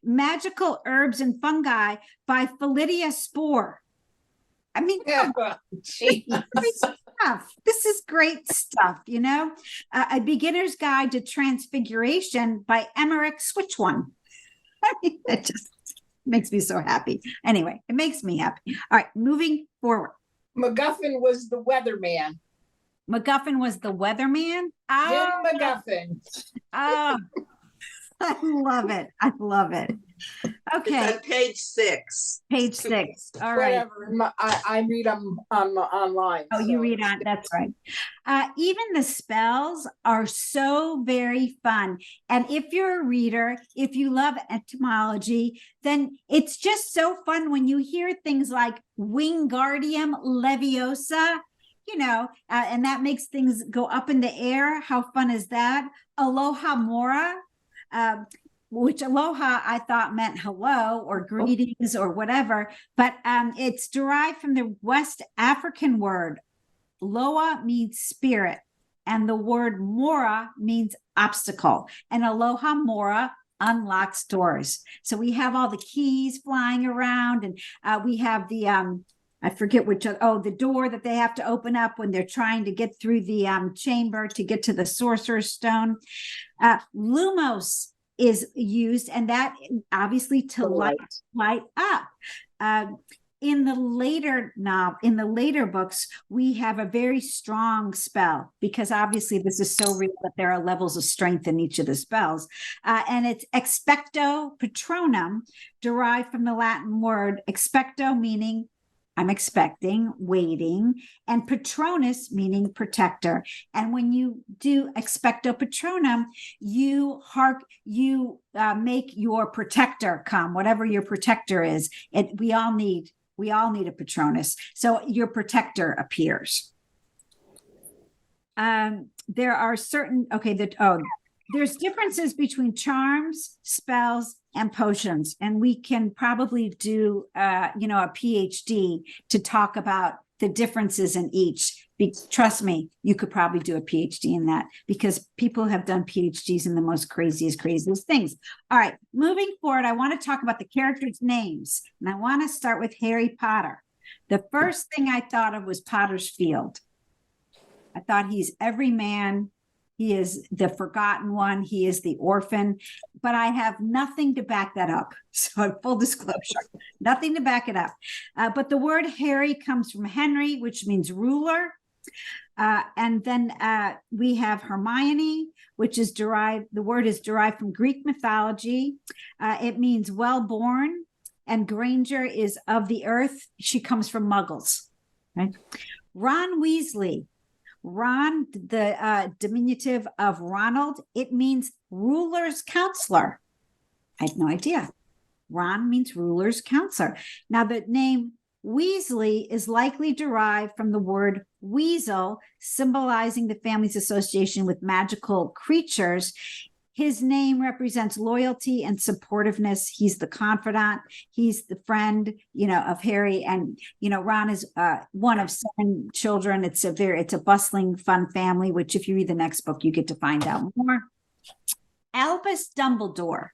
Magical Herbs and Fungi by Philidia Spore. I mean, this is great stuff, A Beginner's Guide to Transfiguration by Emmerich Switchone. I mean, it just makes me so happy. Anyway, it makes me happy. All right, moving forward. MacGuffin was the weatherman. MacGuffin was the weatherman? Jim MacGuffin. Oh, I love it. I love it. Okay. It's on page 6. Page 6. All right. Whatever. I read them online. Oh, you read on. That's right. Even the spells are so very fun. And if you're a reader, if you love etymology, then it's just so fun when you hear things like Wingardium Leviosa, and that makes things go up in the air. How fun is that? Aloha Mora, which aloha I thought meant hello or greetings or whatever, but it's derived from the West African word. Loa means spirit, and the word mora means obstacle, and aloha mora unlocks doors. So we have all the keys flying around, and we have the I forget the door that they have to open up when they're trying to get through the chamber to get to the Sorcerer's Stone. Lumos is used, and that obviously to light up. in the later books, we have a very strong spell, because obviously this is so real that there are levels of strength in each of the spells. And it's expecto patronum, derived from the Latin word expecto, meaning I'm expecting, waiting, and patronus, meaning protector. And when you do expecto patronum, you make your protector come, whatever your protector is. We all need a patronus. So your protector appears. There are certain, there's differences between charms, spells, and potions. And we can probably do, a PhD to talk about the differences in each. Trust me, you could probably do a PhD in that, because people have done PhDs in the most craziest things. All right, moving forward, I want to talk about the characters' names. And I want to start with Harry Potter. The first thing I thought of was Potter's Field. I thought he's every man. He is the forgotten one. He is the orphan, but I have nothing to back that up. So full disclosure, nothing to back it up. But the word Harry comes from Henry, which means ruler. And then we have Hermione, which is the word is derived from Greek mythology. It means well-born. And Granger is of the earth. She comes from Muggles. Right? Ron Weasley. Ron, the diminutive of Ronald, it means ruler's counselor. I had no idea. Ron means ruler's counselor. Now, the name Weasley is likely derived from the word weasel, symbolizing the family's association with magical creatures. His name represents loyalty and supportiveness. He's the confidant. He's the friend, of Harry. And, Ron is one of 7 children. It's a bustling, fun family, which if you read the next book, you get to find out more. Albus Dumbledore.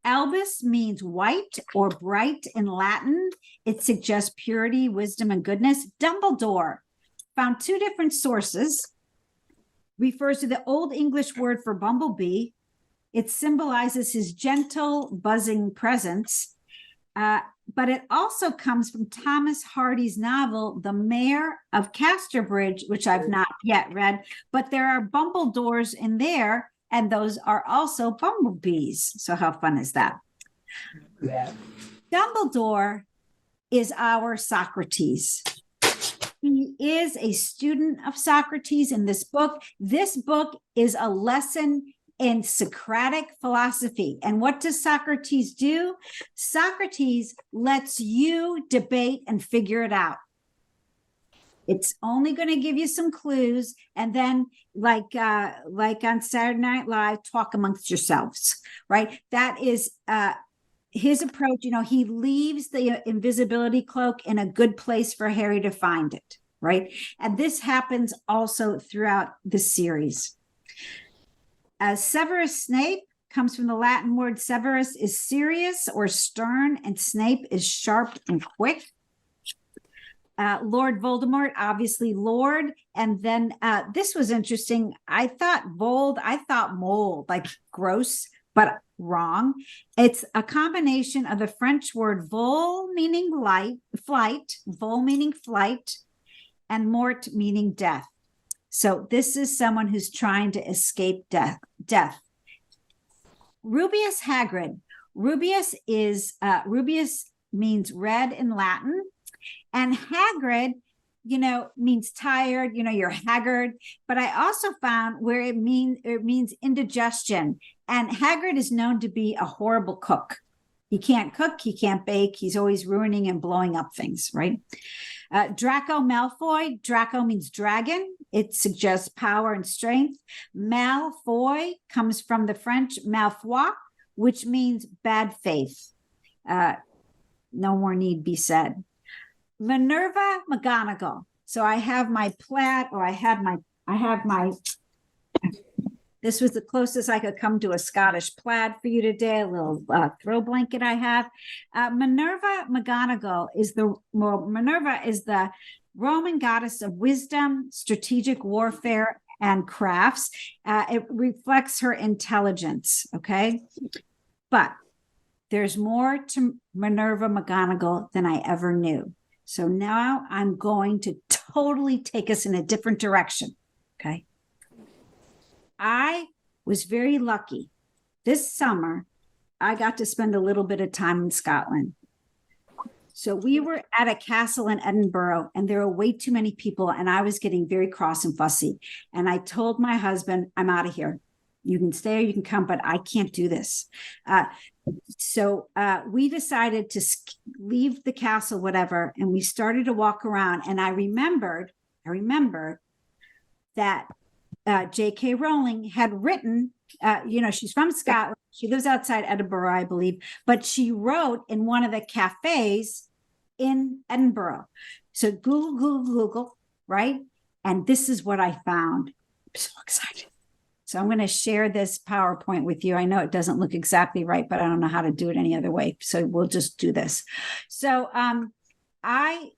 Albus means white or bright in Latin. It suggests purity, wisdom, and goodness. Dumbledore, found 2 different sources, refers to the Old English word for bumblebee. It symbolizes his gentle, buzzing presence. But it also comes from Thomas Hardy's novel, The Mayor of Casterbridge, which I've not yet read. But there are bumbledores in there, and those are also bumblebees. So how fun is that? Yeah. Dumbledore is our Socrates. He is a student of Socrates in this book. This book is a lesson in Socratic philosophy. And what does Socrates do? Socrates lets you debate and figure it out. It's only going to give you some clues, and then, like on Saturday Night Live, talk amongst yourselves, right? That is his approach. He leaves the invisibility cloak in a good place for Harry to find it, right? And this happens also throughout the series. Severus Snape comes from the Latin word Severus is serious or stern, and Snape is sharp and quick. Lord Voldemort, obviously Lord. And then this was interesting. I thought mold, like gross, but wrong. It's a combination of the French word vol, meaning flight, and mort, meaning death. So this is someone who's trying to escape death. Rubeus Hagrid. Rubeus means red in Latin, and Hagrid, means tired. You're haggard. But I also found where it means indigestion. And Hagrid is known to be a horrible cook. He can't cook. He can't bake. He's always ruining and blowing up things, right? Draco Malfoy. Draco means dragon. It suggests power and strength. Malfoy comes from the French malfoi, which means bad faith. No more need be said. Minerva McGonagall. So I have my plaid, or I have my, this was the closest I could come to a Scottish plaid for you today, a little throw blanket I have. Minerva McGonagall Minerva is the Roman goddess of wisdom, strategic warfare, and crafts. It reflects her intelligence, okay? But there's more to Minerva McGonagall than I ever knew. So now I'm going to totally take us in a different direction. Okay. I was very lucky. This summer, I got to spend a little bit of time in Scotland. So we were at a castle in Edinburgh, and there were way too many people, and I was getting very cross and fussy. And I told my husband, I'm out of here. You can stay or you can come, but I can't do this. So we decided to leave the castle, whatever, and we started to walk around. And I remembered that J.K. Rowling had written, she's from Scotland. She lives outside Edinburgh, I believe, but she wrote in one of the cafes in Edinburgh. So Google, right? And this is what I found. I'm so excited. So I'm going to share this PowerPoint with you. I know it doesn't look exactly right, but I don't know how to do it any other way. So we'll just do this. So I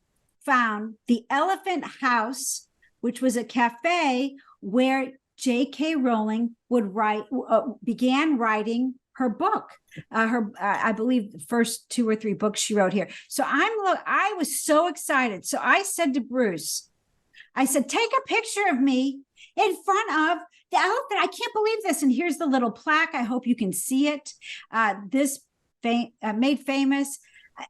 found the Elephant House, which was a cafe where J.K. Rowling would began writing her book. I believe the first 2 or 3 books she wrote here. So I was so excited. So I said to Bruce, I said, take a picture of me in front of the elephant. I can't believe this. And here's the little plaque. I hope you can see it. This made famous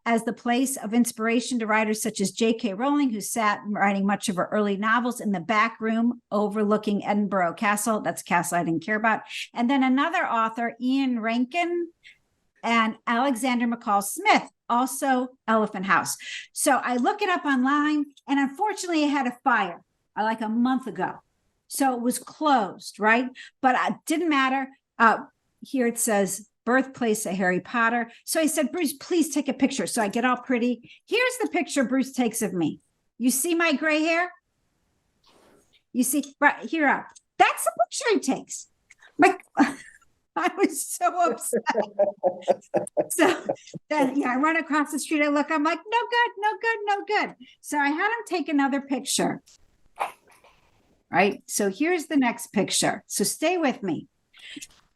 as the place of inspiration to writers such as J.K. Rowling, who sat writing much of her early novels in the back room overlooking Edinburgh Castle. That's a castle I didn't care about. And then another author, Ian Rankin, and Alexander McCall Smith, also Elephant House. So I look it up online, and unfortunately it had a fire like a month ago. So it was closed, right? But it didn't matter. Here it says birthplace of Harry Potter. So I said, Bruce, please take a picture. So I get all pretty. Here's the picture Bruce takes of me. You see my gray hair? You see right here up. That's the picture he takes. I was so upset. So then, I run across the street. I look, I'm like, no good, no good, no good. So I had him take another picture. Right. So here's the next picture. So stay with me.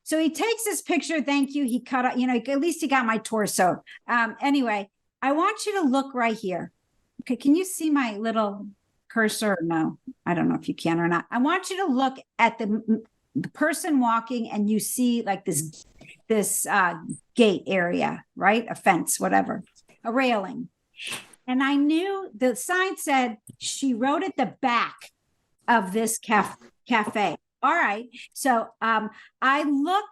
So he takes this picture. Thank you. He cut out, at least he got my torso. Anyway, I want you to look right here. Okay. Can you see my little cursor? No, I don't know if you can or not. I want you to look at the person walking, and you see like this gate area, right? A fence, whatever, a railing. And I knew the sign said she wrote at the back of this cafe. All right. So I look,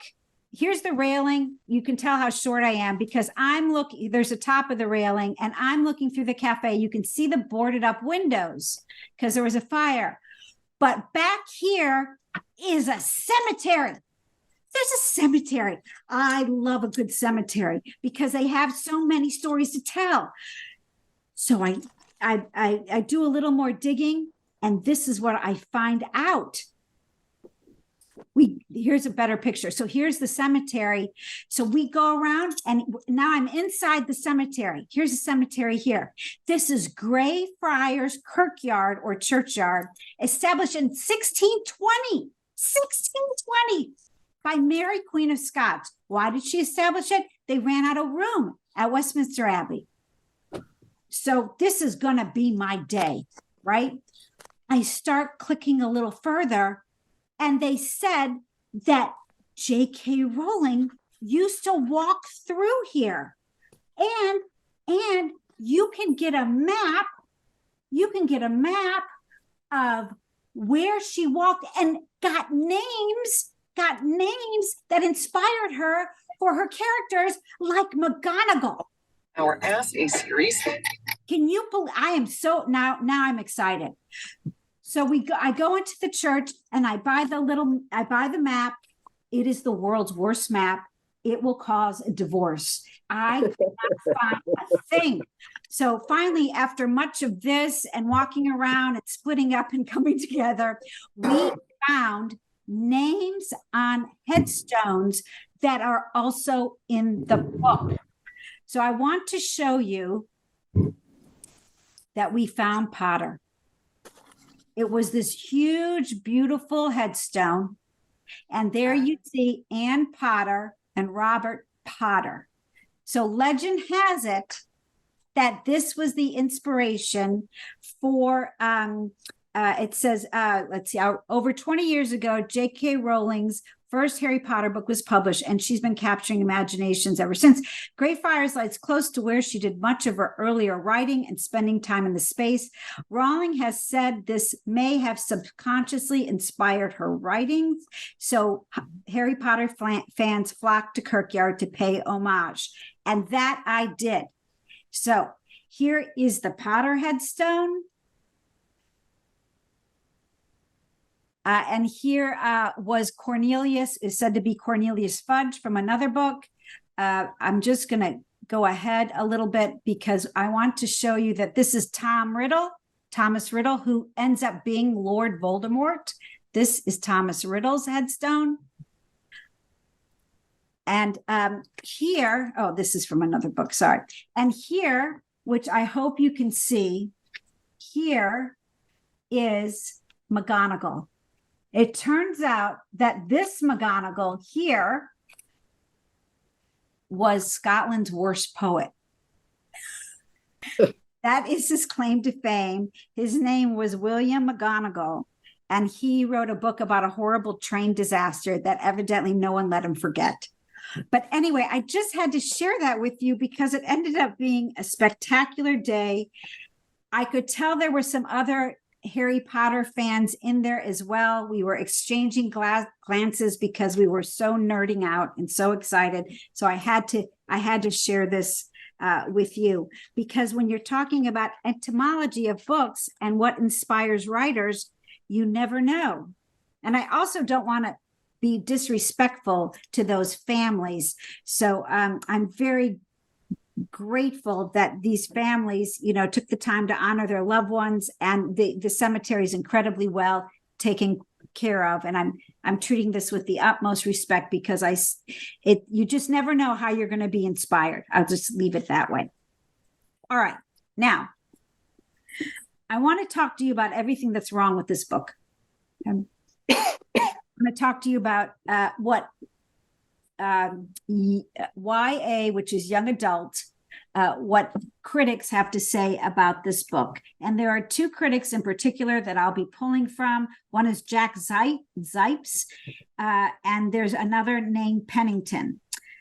here's the railing. You can tell how short I am because I'm looking, there's a top of the railing, and I'm looking through the cafe. You can see the boarded up windows because there was a fire. But back here is a cemetery. There's a cemetery. I love a good cemetery because they have so many stories to tell. So I do a little more digging, and this is what I find out. Here's a better picture. So here's the cemetery. So we go around, and now I'm inside the cemetery. Here's a cemetery here. This is Greyfriars Kirkyard or Churchyard, established in 1620 by Mary Queen of Scots. Why did she establish it? They ran out of room at Westminster Abbey. So this is going to be my day, right? I start clicking a little further, and they said that J.K. Rowling used to walk through here. And you can get a map. You can get a map of where she walked and got names that inspired her for her characters, like McGonagall. Our Ask a Series. Can you believe? I am so now I'm excited. So I go into the church, and I buy the map. It is the world's worst map. It will cause a divorce. I cannot find a thing. So finally, after much of this and walking around and splitting up and coming together, we found names on headstones that are also in the book. So I want to show you that we found Potter. It was this huge, beautiful headstone. And there you see Anne Potter and Robert Potter. So legend has it that this was the inspiration for, it says, let's see, over 20 years ago, J.K. Rowling's first Harry Potter book was published, and she's been capturing imaginations ever since. Great Firesight's close to where she did much of her earlier writing and spending time in the space. Rowling has said this may have subconsciously inspired her writings. So Harry Potter fans flocked to Kirkyard to pay homage. And that I did. So here is the Potter headstone. And here was Cornelius, is said to be Cornelius Fudge from another book. I'm just going to go ahead a little bit because I want to show you that this is Thomas Riddle, who ends up being Lord Voldemort. This is Thomas Riddle's headstone. And here, oh, this is from another book, sorry. And here, which I hope you can see, here is McGonagall. It turns out that this McGonagall here was Scotland's worst poet. That is his claim to fame. His name was William McGonagall, and he wrote a book about a horrible train disaster that evidently no one let him forget. But anyway, I just had to share that with you because it ended up being a spectacular day. I could tell there were some other Harry Potter fans in there as well. We were exchanging glances because we were so nerding out and so excited. So I had to share this with you, because when you're talking about etymology of books and what inspires writers, you never know. And I also don't want to be disrespectful to those families. So I'm very grateful that these families, took the time to honor their loved ones, and the cemetery is incredibly well taken care of. And I'm treating this with the utmost respect because you just never know how you're going to be inspired. I'll just leave it that way. All right. Now, I want to talk to you about everything that's wrong with this book. I'm going to talk to you about what YA, which is young adult, what critics have to say about this book. And there are two critics in particular that I'll be pulling from. One is Jack Zipes, and there's another named Pennington.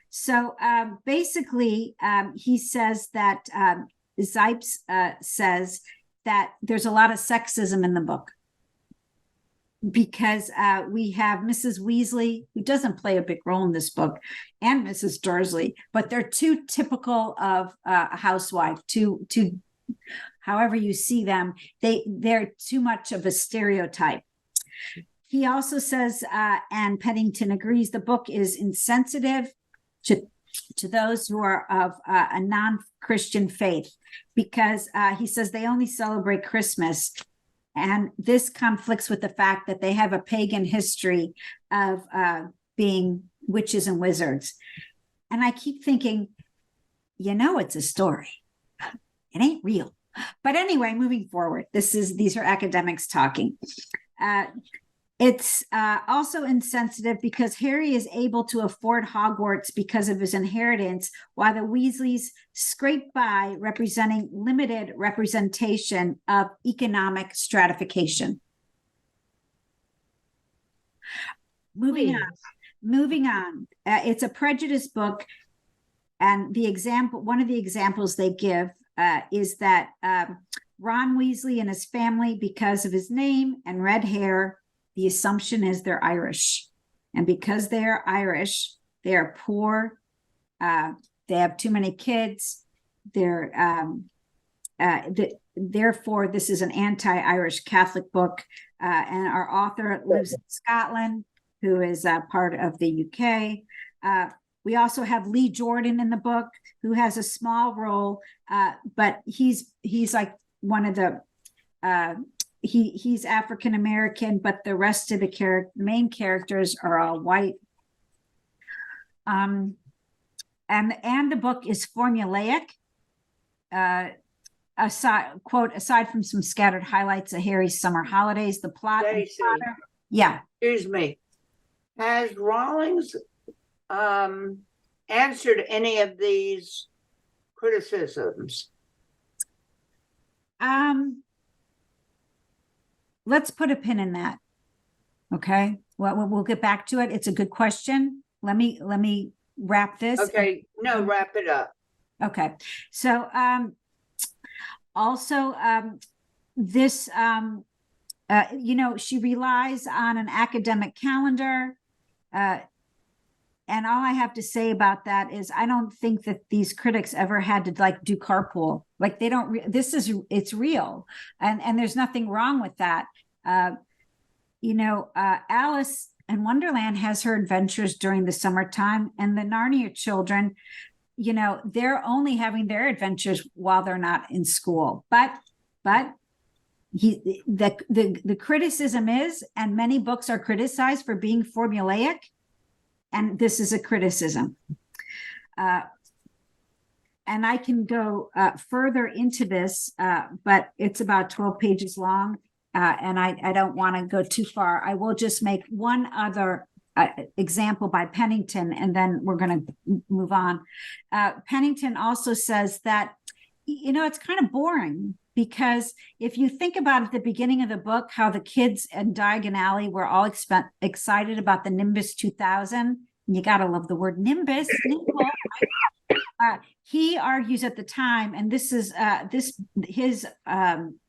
So basically, he says that Zipes says that there's a lot of sexism in the book, because we have Mrs. Weasley, who doesn't play a big role in this book, and Mrs. Dursley, but they're too typical of a housewife, however you see them, they're too much of a stereotype. He also says, and Pennington agrees, the book is insensitive to those who are of a non-Christian faith, because he says they only celebrate Christmas. And this conflicts with the fact that they have a pagan history of being witches and wizards. And I keep thinking, it's a story. It ain't real. But anyway, moving forward, these are academics talking. It's also insensitive because Harry is able to afford Hogwarts because of his inheritance, while the Weasleys scrape by, representing limited representation of economic stratification. Moving on. It's a prejudice book, and one of the examples they give is that Ron Weasley and his family, because of his name and red hair, the assumption is they're Irish. And because they're Irish, they are poor. They have too many kids. Therefore, this is an anti-Irish Catholic book. And our author lives in Scotland, who is part of the UK. We also have Lee Jordan in the book, who has a small role, but he's like one of the he's African American, but the rest of the main characters are all white. And the book is formulaic. Aside from some scattered highlights of Harry's summer holidays, the plot. Stacey, yeah. Excuse me. Has Rawlings answered any of these criticisms? Let's put a pin in that. Okay. Well, we'll get back to it. It's a good question. Let me wrap this. Okay, no, wrap it up. Okay. So, also, this, she relies on an academic calendar. And all I have to say about that is I don't think that these critics ever had to like do carpool. Like they don't, it's real. And there's nothing wrong with that. Alice in Wonderland has her adventures during the summertime, and the Narnia children, they're only having their adventures while they're not in school. But the criticism is, and many books are criticized for being formulaic, and this is a criticism. And I can go further into this, but it's about 12 pages long, and I don't want to go too far. I will just make one other example by Pennington, and then we're going to move on. Pennington also says that, it's kind of boring, because if you think about at the beginning of the book, how the kids in Diagon Alley were all excited about the Nimbus 2000, and you got to love the word Nimbus. He argues at the time, and this is his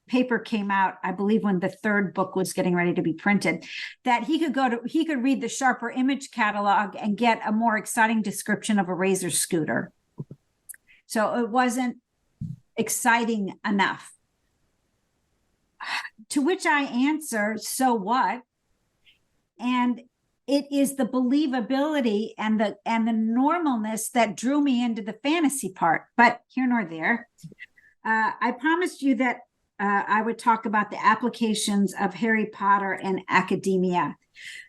paper came out, I believe, when the third book was getting ready to be printed, that he could read the Sharper Image catalog and get a more exciting description of a Razor scooter. So it wasn't exciting enough. To which I answer, so what? And it is the believability and the normalness that drew me into the fantasy part, but here nor there. I promised you that I would talk about the applications of Harry Potter and academia.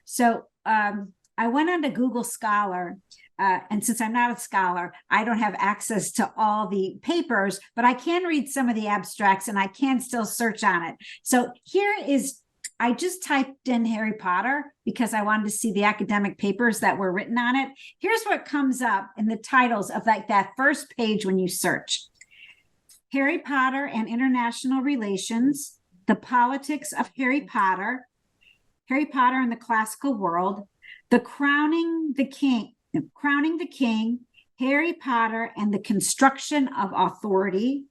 So I went onto Google Scholar, and since I'm not a scholar, I don't have access to all the papers, but I can read some of the abstracts and I can still search on it. So I just typed in Harry Potter because I wanted to see the academic papers that were written on it. Here's what comes up in the titles of like that first page when you search: Harry Potter and International Relations, The Politics of Harry Potter, Harry Potter and the Classical World, Crowning the King, Harry Potter and the Construction of Authority,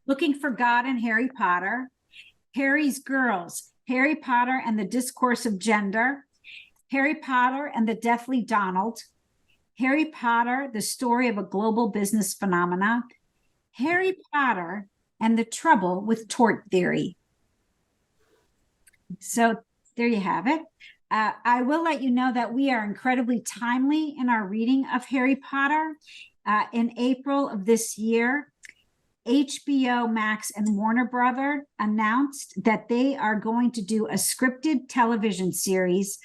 Looking for God in Harry Potter, Harry's Girls, Harry Potter and the Discourse of Gender, Harry Potter and the Deathly Donald, Harry Potter, the Story of a Global Business Phenomena, Harry Potter and the Trouble with Tort Theory. So there you have it. I will let you know that we are incredibly timely in our reading of Harry Potter. In April of this year, HBO Max and Warner Brother announced that they are going to do a scripted television series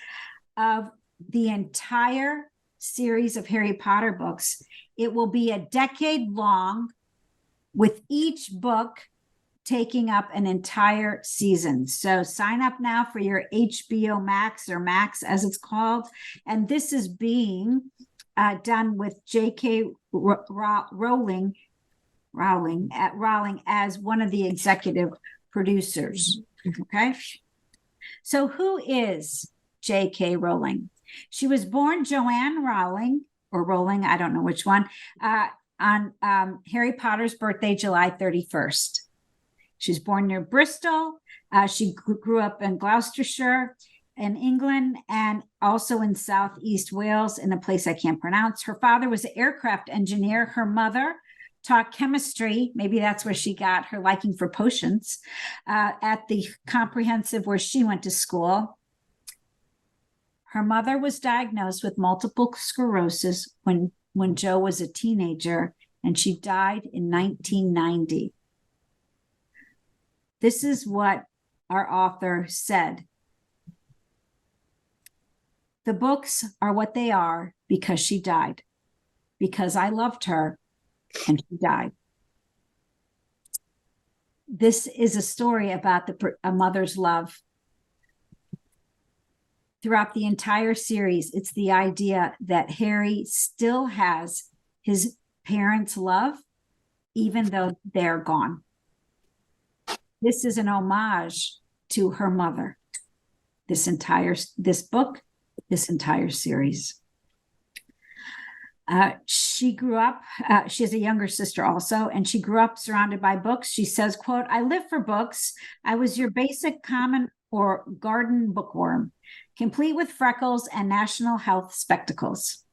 of the entire series of Harry Potter books. It will be a decade long, with each book taking up an entire season. So sign up now for your HBO Max, or Max as it's called. And this is being done with J.K. Rowling as one of the executive producers. Okay. So who is J.K. Rowling? She was born Joanne Rowling, or Rowling, I don't know which one, on Harry Potter's birthday, July 31st. She was born near Bristol. She grew up in Gloucestershire in England, and also in Southeast Wales in a place I can't pronounce. Her father was an aircraft engineer. Her mother taught chemistry. Maybe that's where she got her liking for potions, at the comprehensive where she went to school. Her mother was diagnosed with multiple sclerosis when Jo was a teenager, and she died in 1990. This is what our author said. The books are what they are because she died, because I loved her and she died. This is a story about a mother's love. throughout the entire series, it's the idea that Harry still has his parents' love, even though they're gone. This is an homage to her mother. This book, this entire series. She grew up, she has a younger sister also, and she grew up surrounded by books. She says, quote, "I live for books. I was your basic common or garden bookworm, complete with freckles and national health spectacles."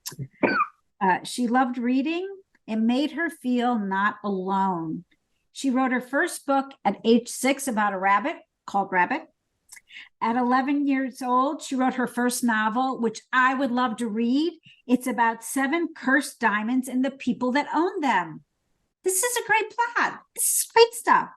She loved reading. It made her feel not alone. She wrote her first book at age 6 about a rabbit called Rabbit. At 11 years old, she wrote her first novel, which I would love to read. It's about 7 cursed diamonds and the people that own them. This is a great plot. This is great stuff.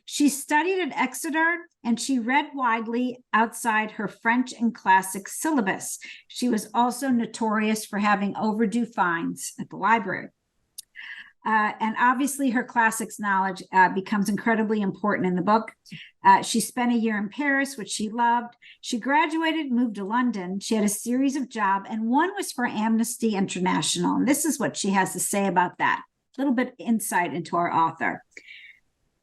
She studied at Exeter and she read widely outside her French and classics syllabus. She was also notorious for having overdue fines at the library. And obviously her classics knowledge becomes incredibly important in the book. She spent a year in Paris, which she loved. She graduated, moved to London. She had a series of jobs, and one was for Amnesty International. And this is what she has to say about that. A little bit insight into our author.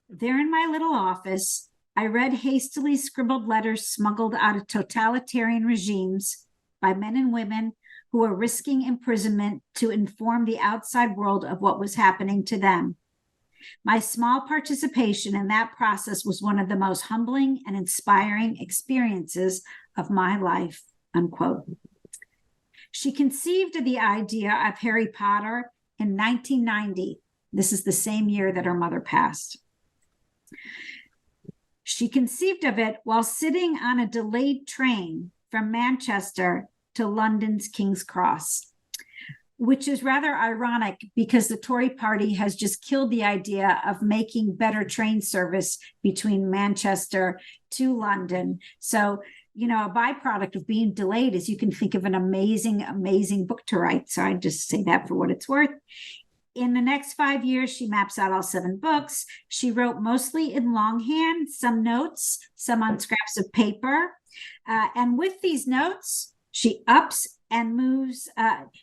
"There in my little office, I read hastily scribbled letters smuggled out of totalitarian regimes by men and women who were risking imprisonment to inform the outside world of what was happening to them. My small participation in that process was one of the most humbling and inspiring experiences of my life," unquote. She conceived of the idea of Harry Potter in 1990. This is the same year that her mother passed. She conceived of it while sitting on a delayed train from Manchester to London's King's Cross, which is rather ironic because the Tory party has just killed the idea of making better train service between Manchester to London. So, you know, a byproduct of being delayed is you can think of an amazing, amazing book to write. So I just say that for what it's worth. In the next 5 years, she maps out all 7 books. She wrote mostly in longhand, some notes, some on scraps of paper. And with these notes, she ups and moves.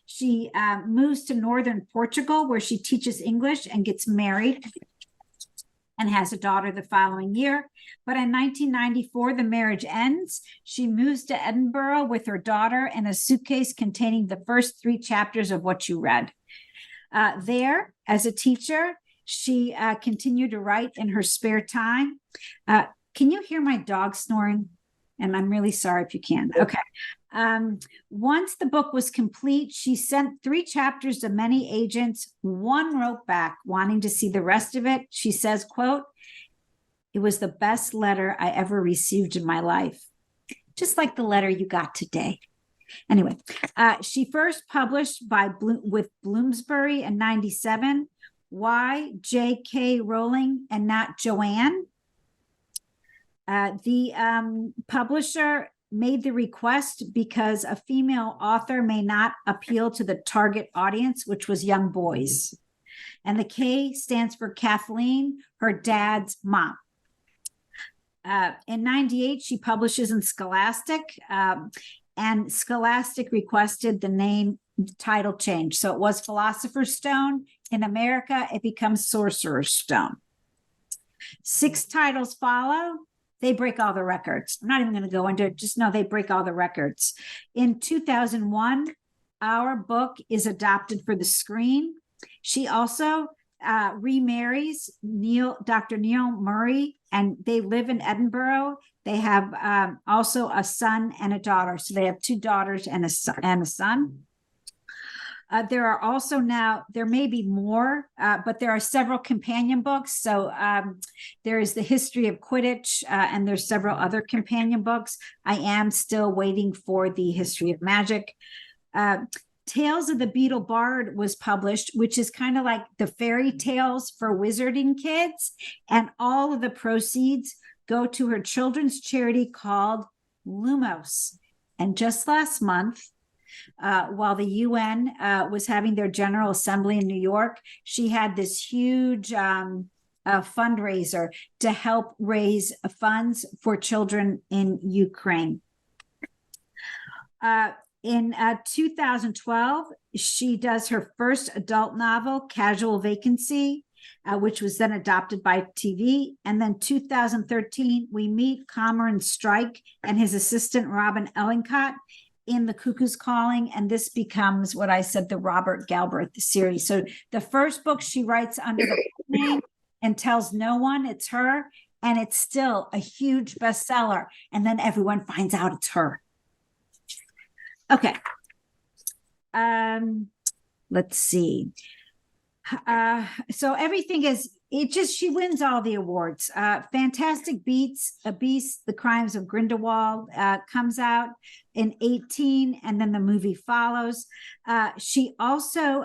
She moves to northern Portugal, where she teaches English and gets married and has a daughter the following year. But in 1994, the marriage ends. She moves to Edinburgh with her daughter and a suitcase containing the first 3 chapters of what you read. There, as a teacher, she continued to write in her spare time. Can you hear my dog snoring? And I'm really sorry if you can. Okay. Once the book was complete, she sent 3 chapters to many agents. One wrote back wanting to see the rest of it. She says, quote, "It was the best letter I ever received in my life." Just like the letter you got today. Anyway, she first published with Bloomsbury in 97. Why J.K. Rowling and not Joanne? The publisher made the request because a female author may not appeal to the target audience, which was young boys. And the K stands for Kathleen, her dad's mom. In 98, she publishes in Scholastic, and Scholastic requested the title change. So it was Philosopher's Stone. In America, it becomes Sorcerer's Stone. 6 titles follow. They break all the records. I'm not even going to go into it. Just know they break all the records. In 2001, our book is adopted for the screen. She also remarries Dr. Neil Murray, and they live in Edinburgh. They have also a son and a daughter. So they have 2 daughters and a son. There are also now, there may be more, but there are several companion books. So there is the history of Quidditch, and there's several other companion books. I am still waiting for the history of magic. Tales of the Beetle Bard was published, which is kind of like the fairy tales for wizarding kids. And all of the proceeds go to her children's charity called Lumos. And just last month, while the UN was having their General Assembly in New York, she had this huge fundraiser to help raise funds for children in Ukraine. In 2012, she does her first adult novel, Casual Vacancy, which was then adopted by TV. And then 2013, we meet Cameron Strike and his assistant, Robin Ellincott, in The Cuckoo's Calling. And this becomes what I said, the Robert Galbraith series. So the first book she writes under the name and tells no one it's her. And it's still a huge bestseller. And then everyone finds out it's her. Okay. Let's see. So everything is, she wins all the awards. Fantastic Beasts, The Crimes of Grindelwald comes out in 2018, and then the movie follows. She also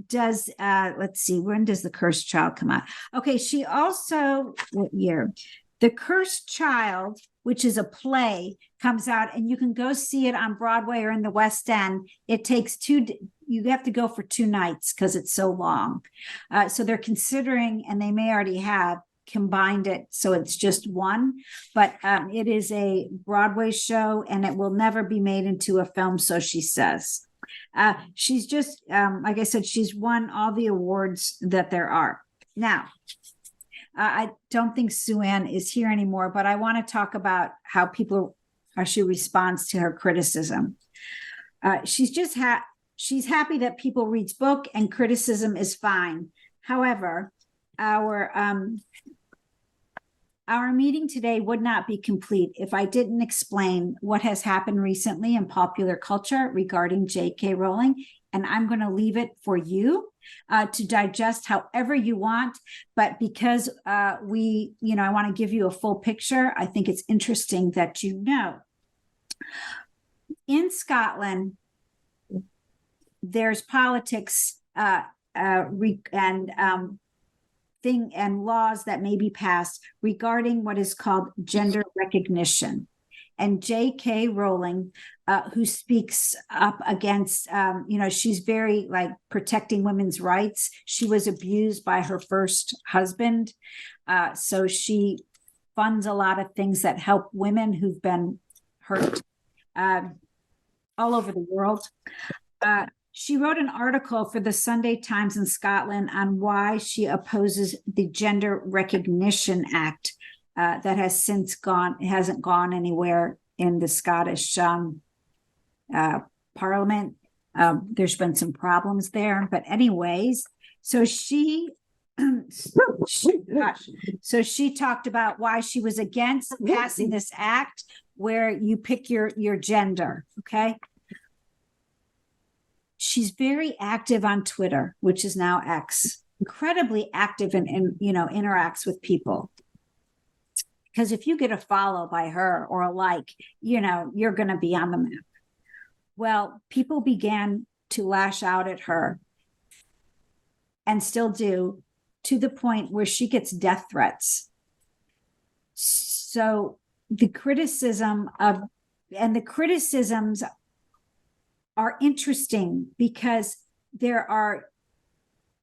does, let's see, when does The Cursed Child come out? Okay, she also, what year? The Cursed Child, which is a play, comes out, and you can go see it on Broadway or in the West End. It takes you have to go for 2 nights because it's so long. So they're considering, and they may already have combined it, so it's just one, but it is a Broadway show and it will never be made into a film, so she says. She's just, like I said, she's won all the awards that there are. Now, I don't think Sue Ann is here anymore, but I want to talk about how she responds to her criticism. She's happy that people read book and criticism is fine. However, our meeting today would not be complete if I didn't explain what has happened recently in popular culture regarding J.K. Rowling, and I'm going to leave it for you to digest however you want. But because I want to give you a full picture, I think it's interesting that you know. In Scotland, there's politics and laws that may be passed regarding what is called gender recognition. And J.K. Rowling, who speaks up against, she's very protecting women's rights. She was abused by her first husband. So she funds a lot of things that help women who've been hurt all over the world. She wrote an article for the Sunday Times in Scotland on why she opposes the Gender Recognition Act that has since hasn't gone anywhere in the Scottish Parliament. There's been some problems there, but anyways, so she talked about why she was against passing this act where you pick your gender. Okay. She's very active on Twitter, which is now X, incredibly active and interacts with people. Because if you get a follow by her or a like, you're going to be on the map. Well, people began to lash out at her and still do, to the point where she gets death threats. So the criticisms are interesting because there are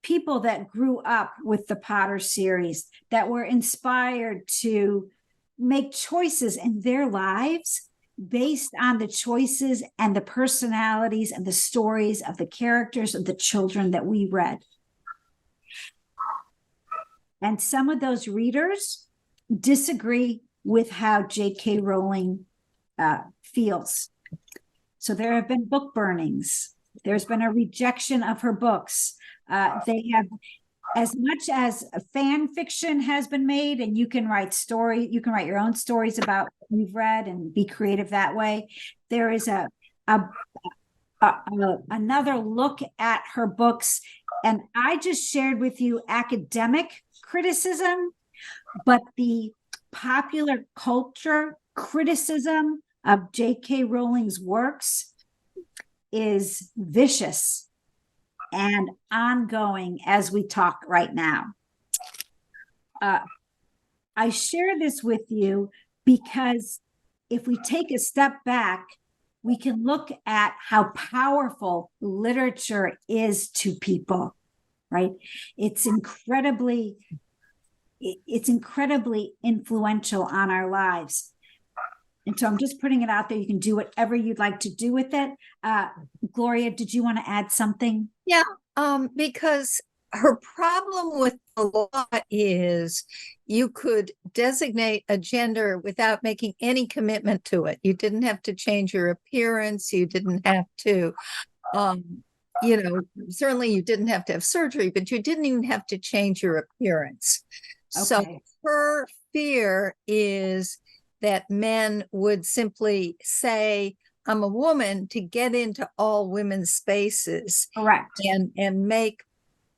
people that grew up with the Potter series that were inspired to make choices in their lives based on the choices and the personalities and the stories of the characters of the children that we read. And some of those readers disagree with how J.K. Rowling feels. So there have been book burnings. There's been a rejection of her books. They have, as much as fan fiction has been made, and you can write your own stories about what you've read and be creative that way. There is another look at her books. And I just shared with you academic criticism, but the popular culture criticism of J.K. Rowling's works is vicious and ongoing as we talk right now. I share this with you because if we take a step back, we can look at how powerful literature is to people, right? It's incredibly influential on our lives. And so I'm just putting it out there. You can do whatever you'd like to do with it. Gloria, did you want to add something? Yeah, because her problem with the law is you could designate a gender without making any commitment to it. You didn't have to change your appearance. You didn't have to, certainly you didn't have to have surgery, but you didn't even have to change your appearance. So Okay. her fear is that men would simply say, I'm a woman, to get into all women's spaces. Correct. And make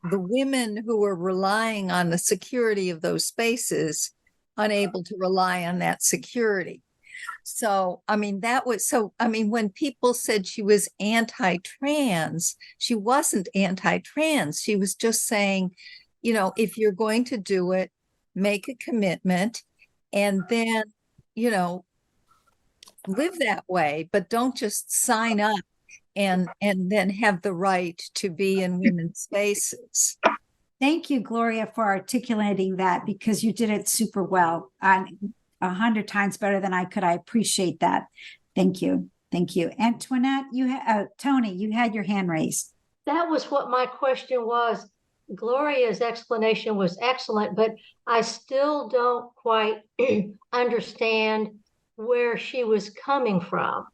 the women who are relying on the security of those spaces unable to rely on that security. So, when people said she was anti-trans, she wasn't anti-trans. She was just saying, if you're going to do it, make a commitment and then, live that way, but don't just sign up and then have the right to be in women's spaces. Thank you, Gloria, for articulating that, because you did it super well, and 100 times better than I could. I appreciate that. Thank you. Thank you. Antoinette, Tony, you had your hand raised. That was what my question was. Gloria's explanation was excellent, but I still don't quite understand where she was coming from.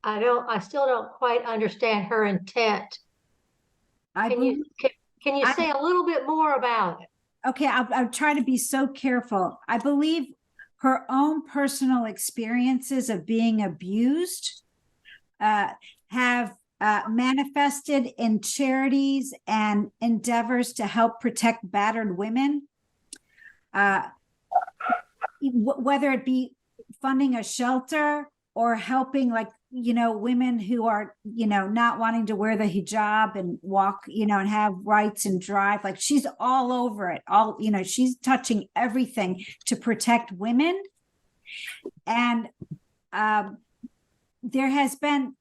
I still don't quite understand her intent. Can you say a little bit more about it? Okay, I'll try to be so careful. I believe her own personal experiences of being abused have manifested in charities and endeavors to help protect battered women, whether it be funding a shelter or helping, like, women who are, not wanting to wear the hijab and walk, and have rights and drive. Like, she's all over it. She's touching everything to protect women. And there has been,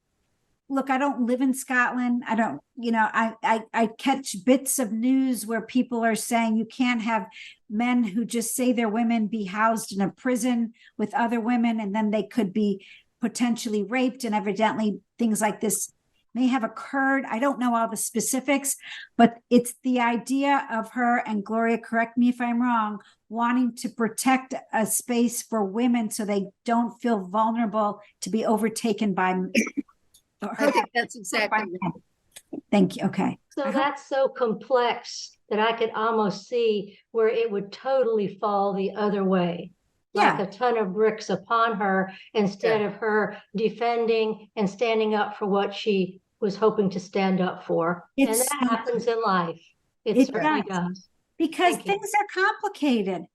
look, I don't live in Scotland. I don't, I catch bits of news where people are saying you can't have men who just say they're women be housed in a prison with other women, and then they could be potentially raped, and evidently things like this may have occurred. I don't know all the specifics, but it's the idea of her, and Gloria, correct me if I'm wrong, wanting to protect a space for women so they don't feel vulnerable to be overtaken by. I think that's exactly right. Thank you. Okay. So that's so complex that I could almost see where it would totally fall the other way. Like a ton of bricks upon her, instead of her defending and standing up for what she was hoping to stand up for. And that happens in life. It certainly does. Because things are complicated.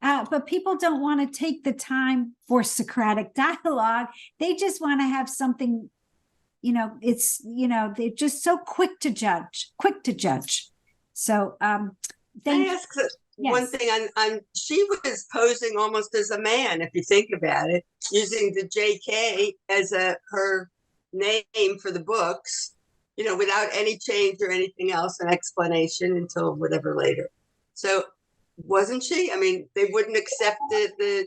But people don't want to take the time for Socratic dialogue. They just want to have something, they're just so quick to judge. So I ask one thing on she was posing almost as a man, if you think about it, using the JK as her name for the books, without any change or anything else, an explanation until whatever later. So wasn't she? I mean, they wouldn't accept a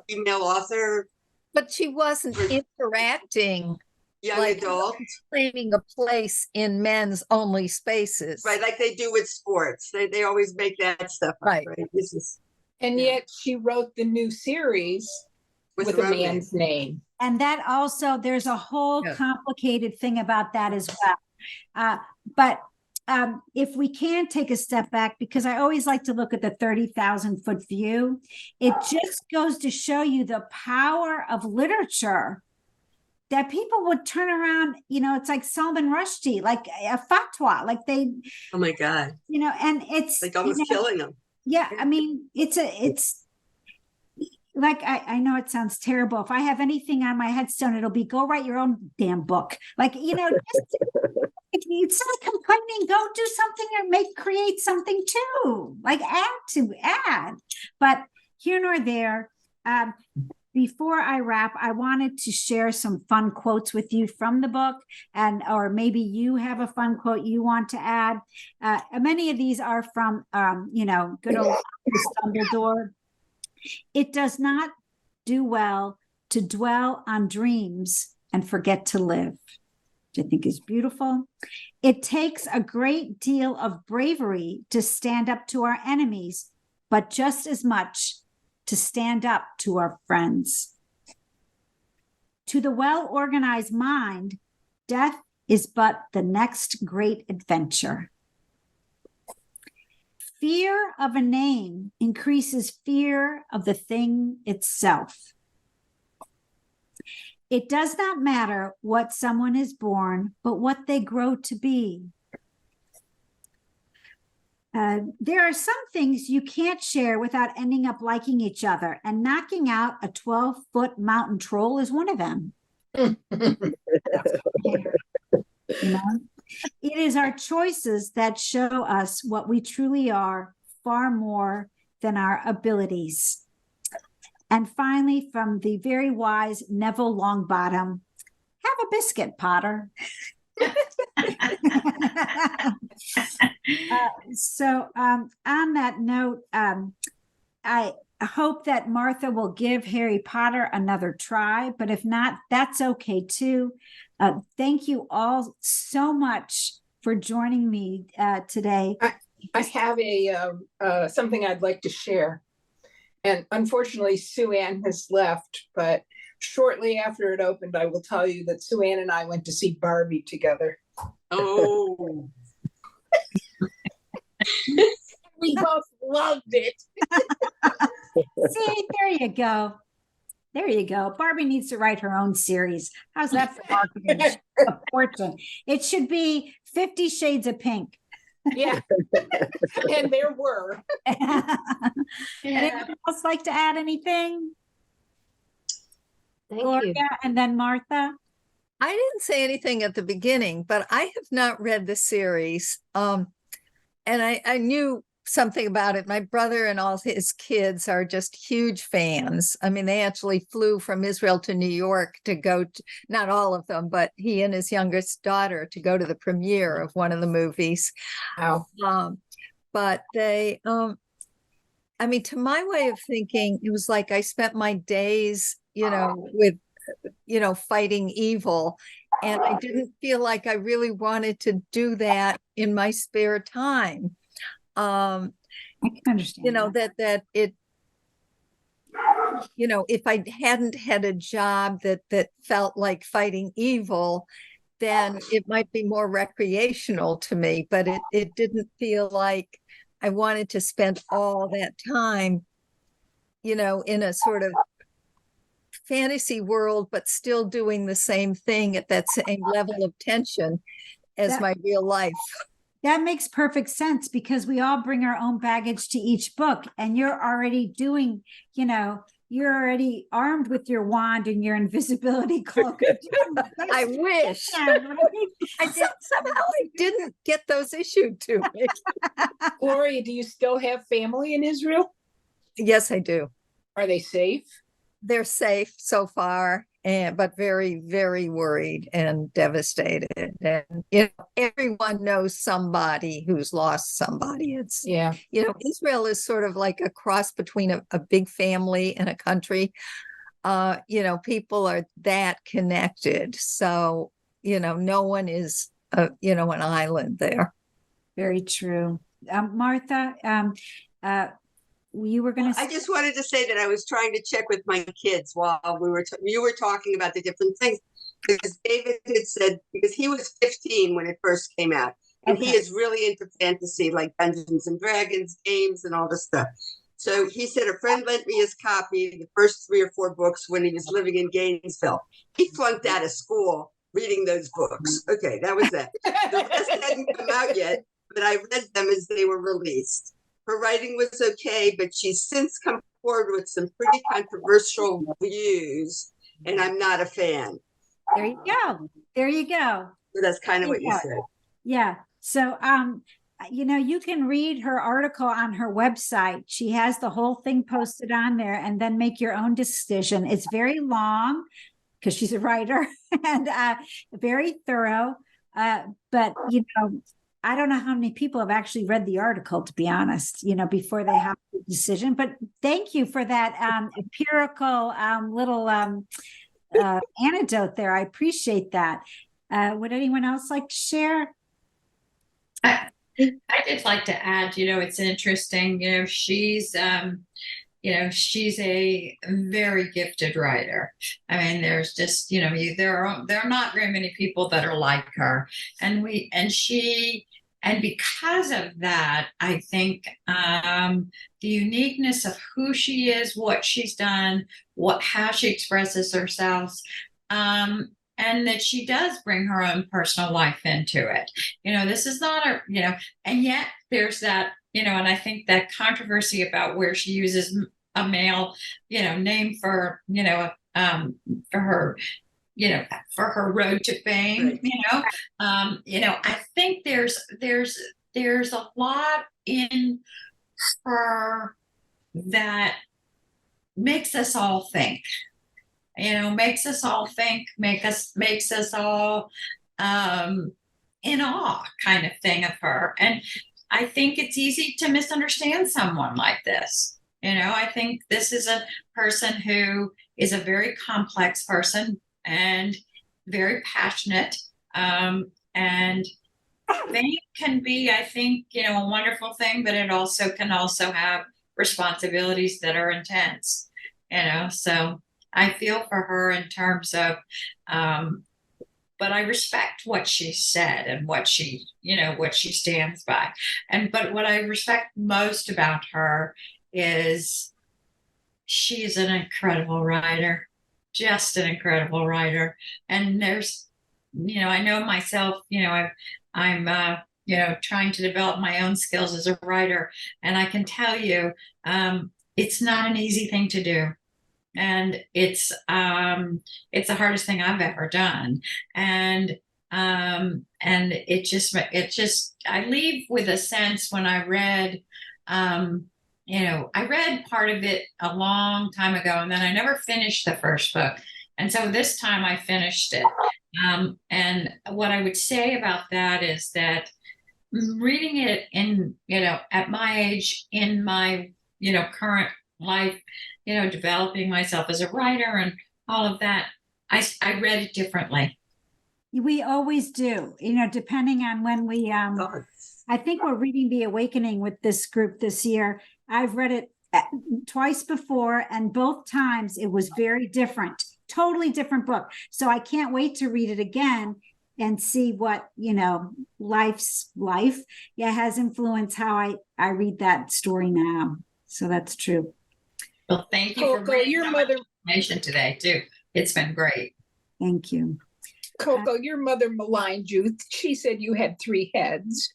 female author. But she wasn't interacting. Young adult. Claiming a place in men's only spaces. Right, like they do with sports. They always make that stuff up, right? Yet she wrote the new series with a man's name. And that also, there's a whole complicated thing about that as well. But if we can take a step back, because I always like to look at the 30,000 foot view, it just goes to show you the power of literature, that people would turn around, it's like Salman Rushdie, like a fatwa, like they, oh my God, and it's like almost killing them. Yeah. I mean, it's like, I know it sounds terrible. If I have anything on my headstone, it'll be go write your own damn book. Like, just, instead of complaining, go do something or create something too, like add. But here nor there, before I wrap, I wanted to share some fun quotes with you from the book, or maybe you have a fun quote you want to add. Many of these are from, good old Dumbledore. It does not do well to dwell on dreams and forget to live, which I think is beautiful. It takes a great deal of bravery to stand up to our enemies, but just as much to stand up to our friends. To the well-organized mind, death is but the next great adventure. Fear of a name increases fear of the thing itself. It does not matter what someone is born, but what they grow to be. There are some things you can't share without ending up liking each other, and knocking out a 12-foot mountain troll is one of them. You know? It is our choices that show us what we truly are, far more than our abilities. And finally, from the very wise Neville Longbottom, have a biscuit, Potter. On that note, I hope that Martha will give Harry Potter another try, but if not, that's okay too. Thank you all so much for joining me today. I have something I'd like to share. And unfortunately, Sue Ann has left, but shortly after it opened, I will tell you that Sue Ann and I went to see Barbie together. Oh. We both loved it. See, there you go. There you go. Barbie needs to write her own series. How's that for marketing? A fortune. It should be 50 Shades of Pink. Yeah. And there were. Anyone else like to add anything? Thank Gloria you. and then Martha. I didn't say anything at the beginning, but I have not read the series. And I knew something about it. My brother and all his kids are just huge fans. I mean, they actually flew from Israel to New York to go to, not all of them, but he and his youngest daughter to go to the premiere of one of the movies. Wow. But they, I mean, to my way of thinking, it was like I spent my days, with, fighting evil. And I didn't feel like I really wanted to do that in my spare time. I can understand that it, if I hadn't had a job that felt like fighting evil, then it might be more recreational to me, but it didn't feel like I wanted to spend all that time, in a sort of fantasy world, but still doing the same thing at that same level of tension as my real life. That makes perfect sense because we all bring our own baggage to each book, and you're already doing, you're already armed with your wand and your invisibility cloak. I wish. Somehow I didn't get those issued to me. Gloria, do you still have family in Israel? Yes, I do. Are they safe? They're safe so far, but very, very worried and devastated. And everyone knows somebody who's lost somebody. It's Israel is sort of like a cross between a big family and a country. People are that connected. So no one is an island there. Very true. Martha, you were going to. I just wanted to say that I was trying to check with my kids while you were talking about the different things, because David had said, because he was 15 when it first came out, and he is really into fantasy, like Dungeons and Dragons games and all this stuff. So he said a friend lent me his copy, the first 3 or 4 books, when he was living in Gainesville. He flunked out of school reading those books. Okay, that was that. The rest hadn't come out yet, but I read them as they were released. Her writing was okay, but she's since come forward with some pretty controversial views, and I'm not a fan. There you go. There you go. So that's kind of what you said. Yeah. So, you can read her article on her website. She has the whole thing posted on there, and then make your own decision. It's very long because she's a writer and very thorough. But I don't know how many people have actually read the article, to be honest, before they have the decision. But thank you for that empirical little anecdote there. I appreciate that. Would anyone else like to share? I just like to add, it's interesting, she's a very gifted writer. I mean, there's just, there are not very many people that are like her. And because of that, I think the uniqueness of who she is, what she's done, how she expresses herself, and that she does bring her own personal life into it. This is not and yet there's that, and I think that controversy about where she uses a male, name for, for her, for her road to fame, I think there's a lot in her that makes us all think. Makes us all think, makes us all in awe kind of thing of her. And I think it's easy to misunderstand someone like this. I think this is a person who is a very complex person and very passionate. And fame can be, I think, a wonderful thing, but it also can have responsibilities that are intense, so I feel for her in terms of, but I respect what she said and what she stands by. But what I respect most about her is she's an incredible writer, just an incredible writer. And there's, I know myself, I'm trying to develop my own skills as a writer. And I can tell you, it's not an easy thing to do. And it's the hardest thing I've ever done. And it just, I leave with a sense when I read, I read part of it a long time ago, and then I never finished the first book. And so this time I finished it. And what I would say about that is that reading it in, at my age, in my, current life, developing myself as a writer and all of that, I read it differently. We always do, depending on when we, I think we're reading The Awakening with this group this year. I've read it twice before, and both times it was very different, totally different book. So I can't wait to read it again and see what, life's life has influenced how I read that story now. So that's true. Well, thank you for bringing your information today too. It's been great. Thank you. Coco, your mother maligned you. She said you had 3 heads.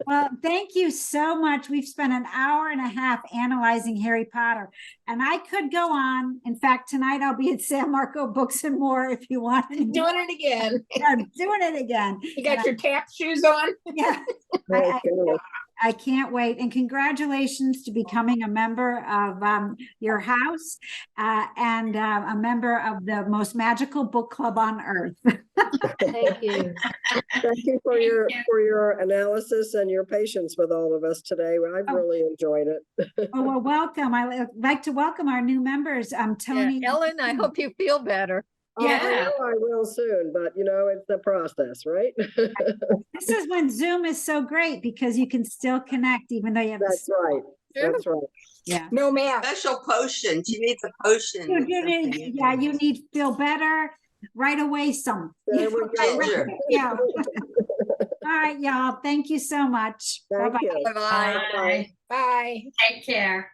Well, thank you so much. We've spent an hour and a half analyzing Harry Potter, and I could go on. In fact, tonight I'll be at San Marco Books and More if you want. Doing it again. I'm doing it again. You got your tap shoes on? Yeah. I can't wait. And congratulations to becoming a member of your house and a member of the most magical book club on earth. Thank you. Thank you for your analysis and your patience with all of us today. I've really enjoyed it. Oh, well, welcome. I'd like to welcome our new members, Tony. Yeah, Ellen, I hope you feel better. Yeah, I know I will soon, but it's the process, right? This is when Zoom is so great because you can still connect even though you have. That's right. That's right. Yeah. No math. Special potion. She needs a potion. You need to feel better right away. There we go. Yeah. All right, y'all. Thank you so much. Thank Bye-bye. you. Bye-bye. Bye. Take care.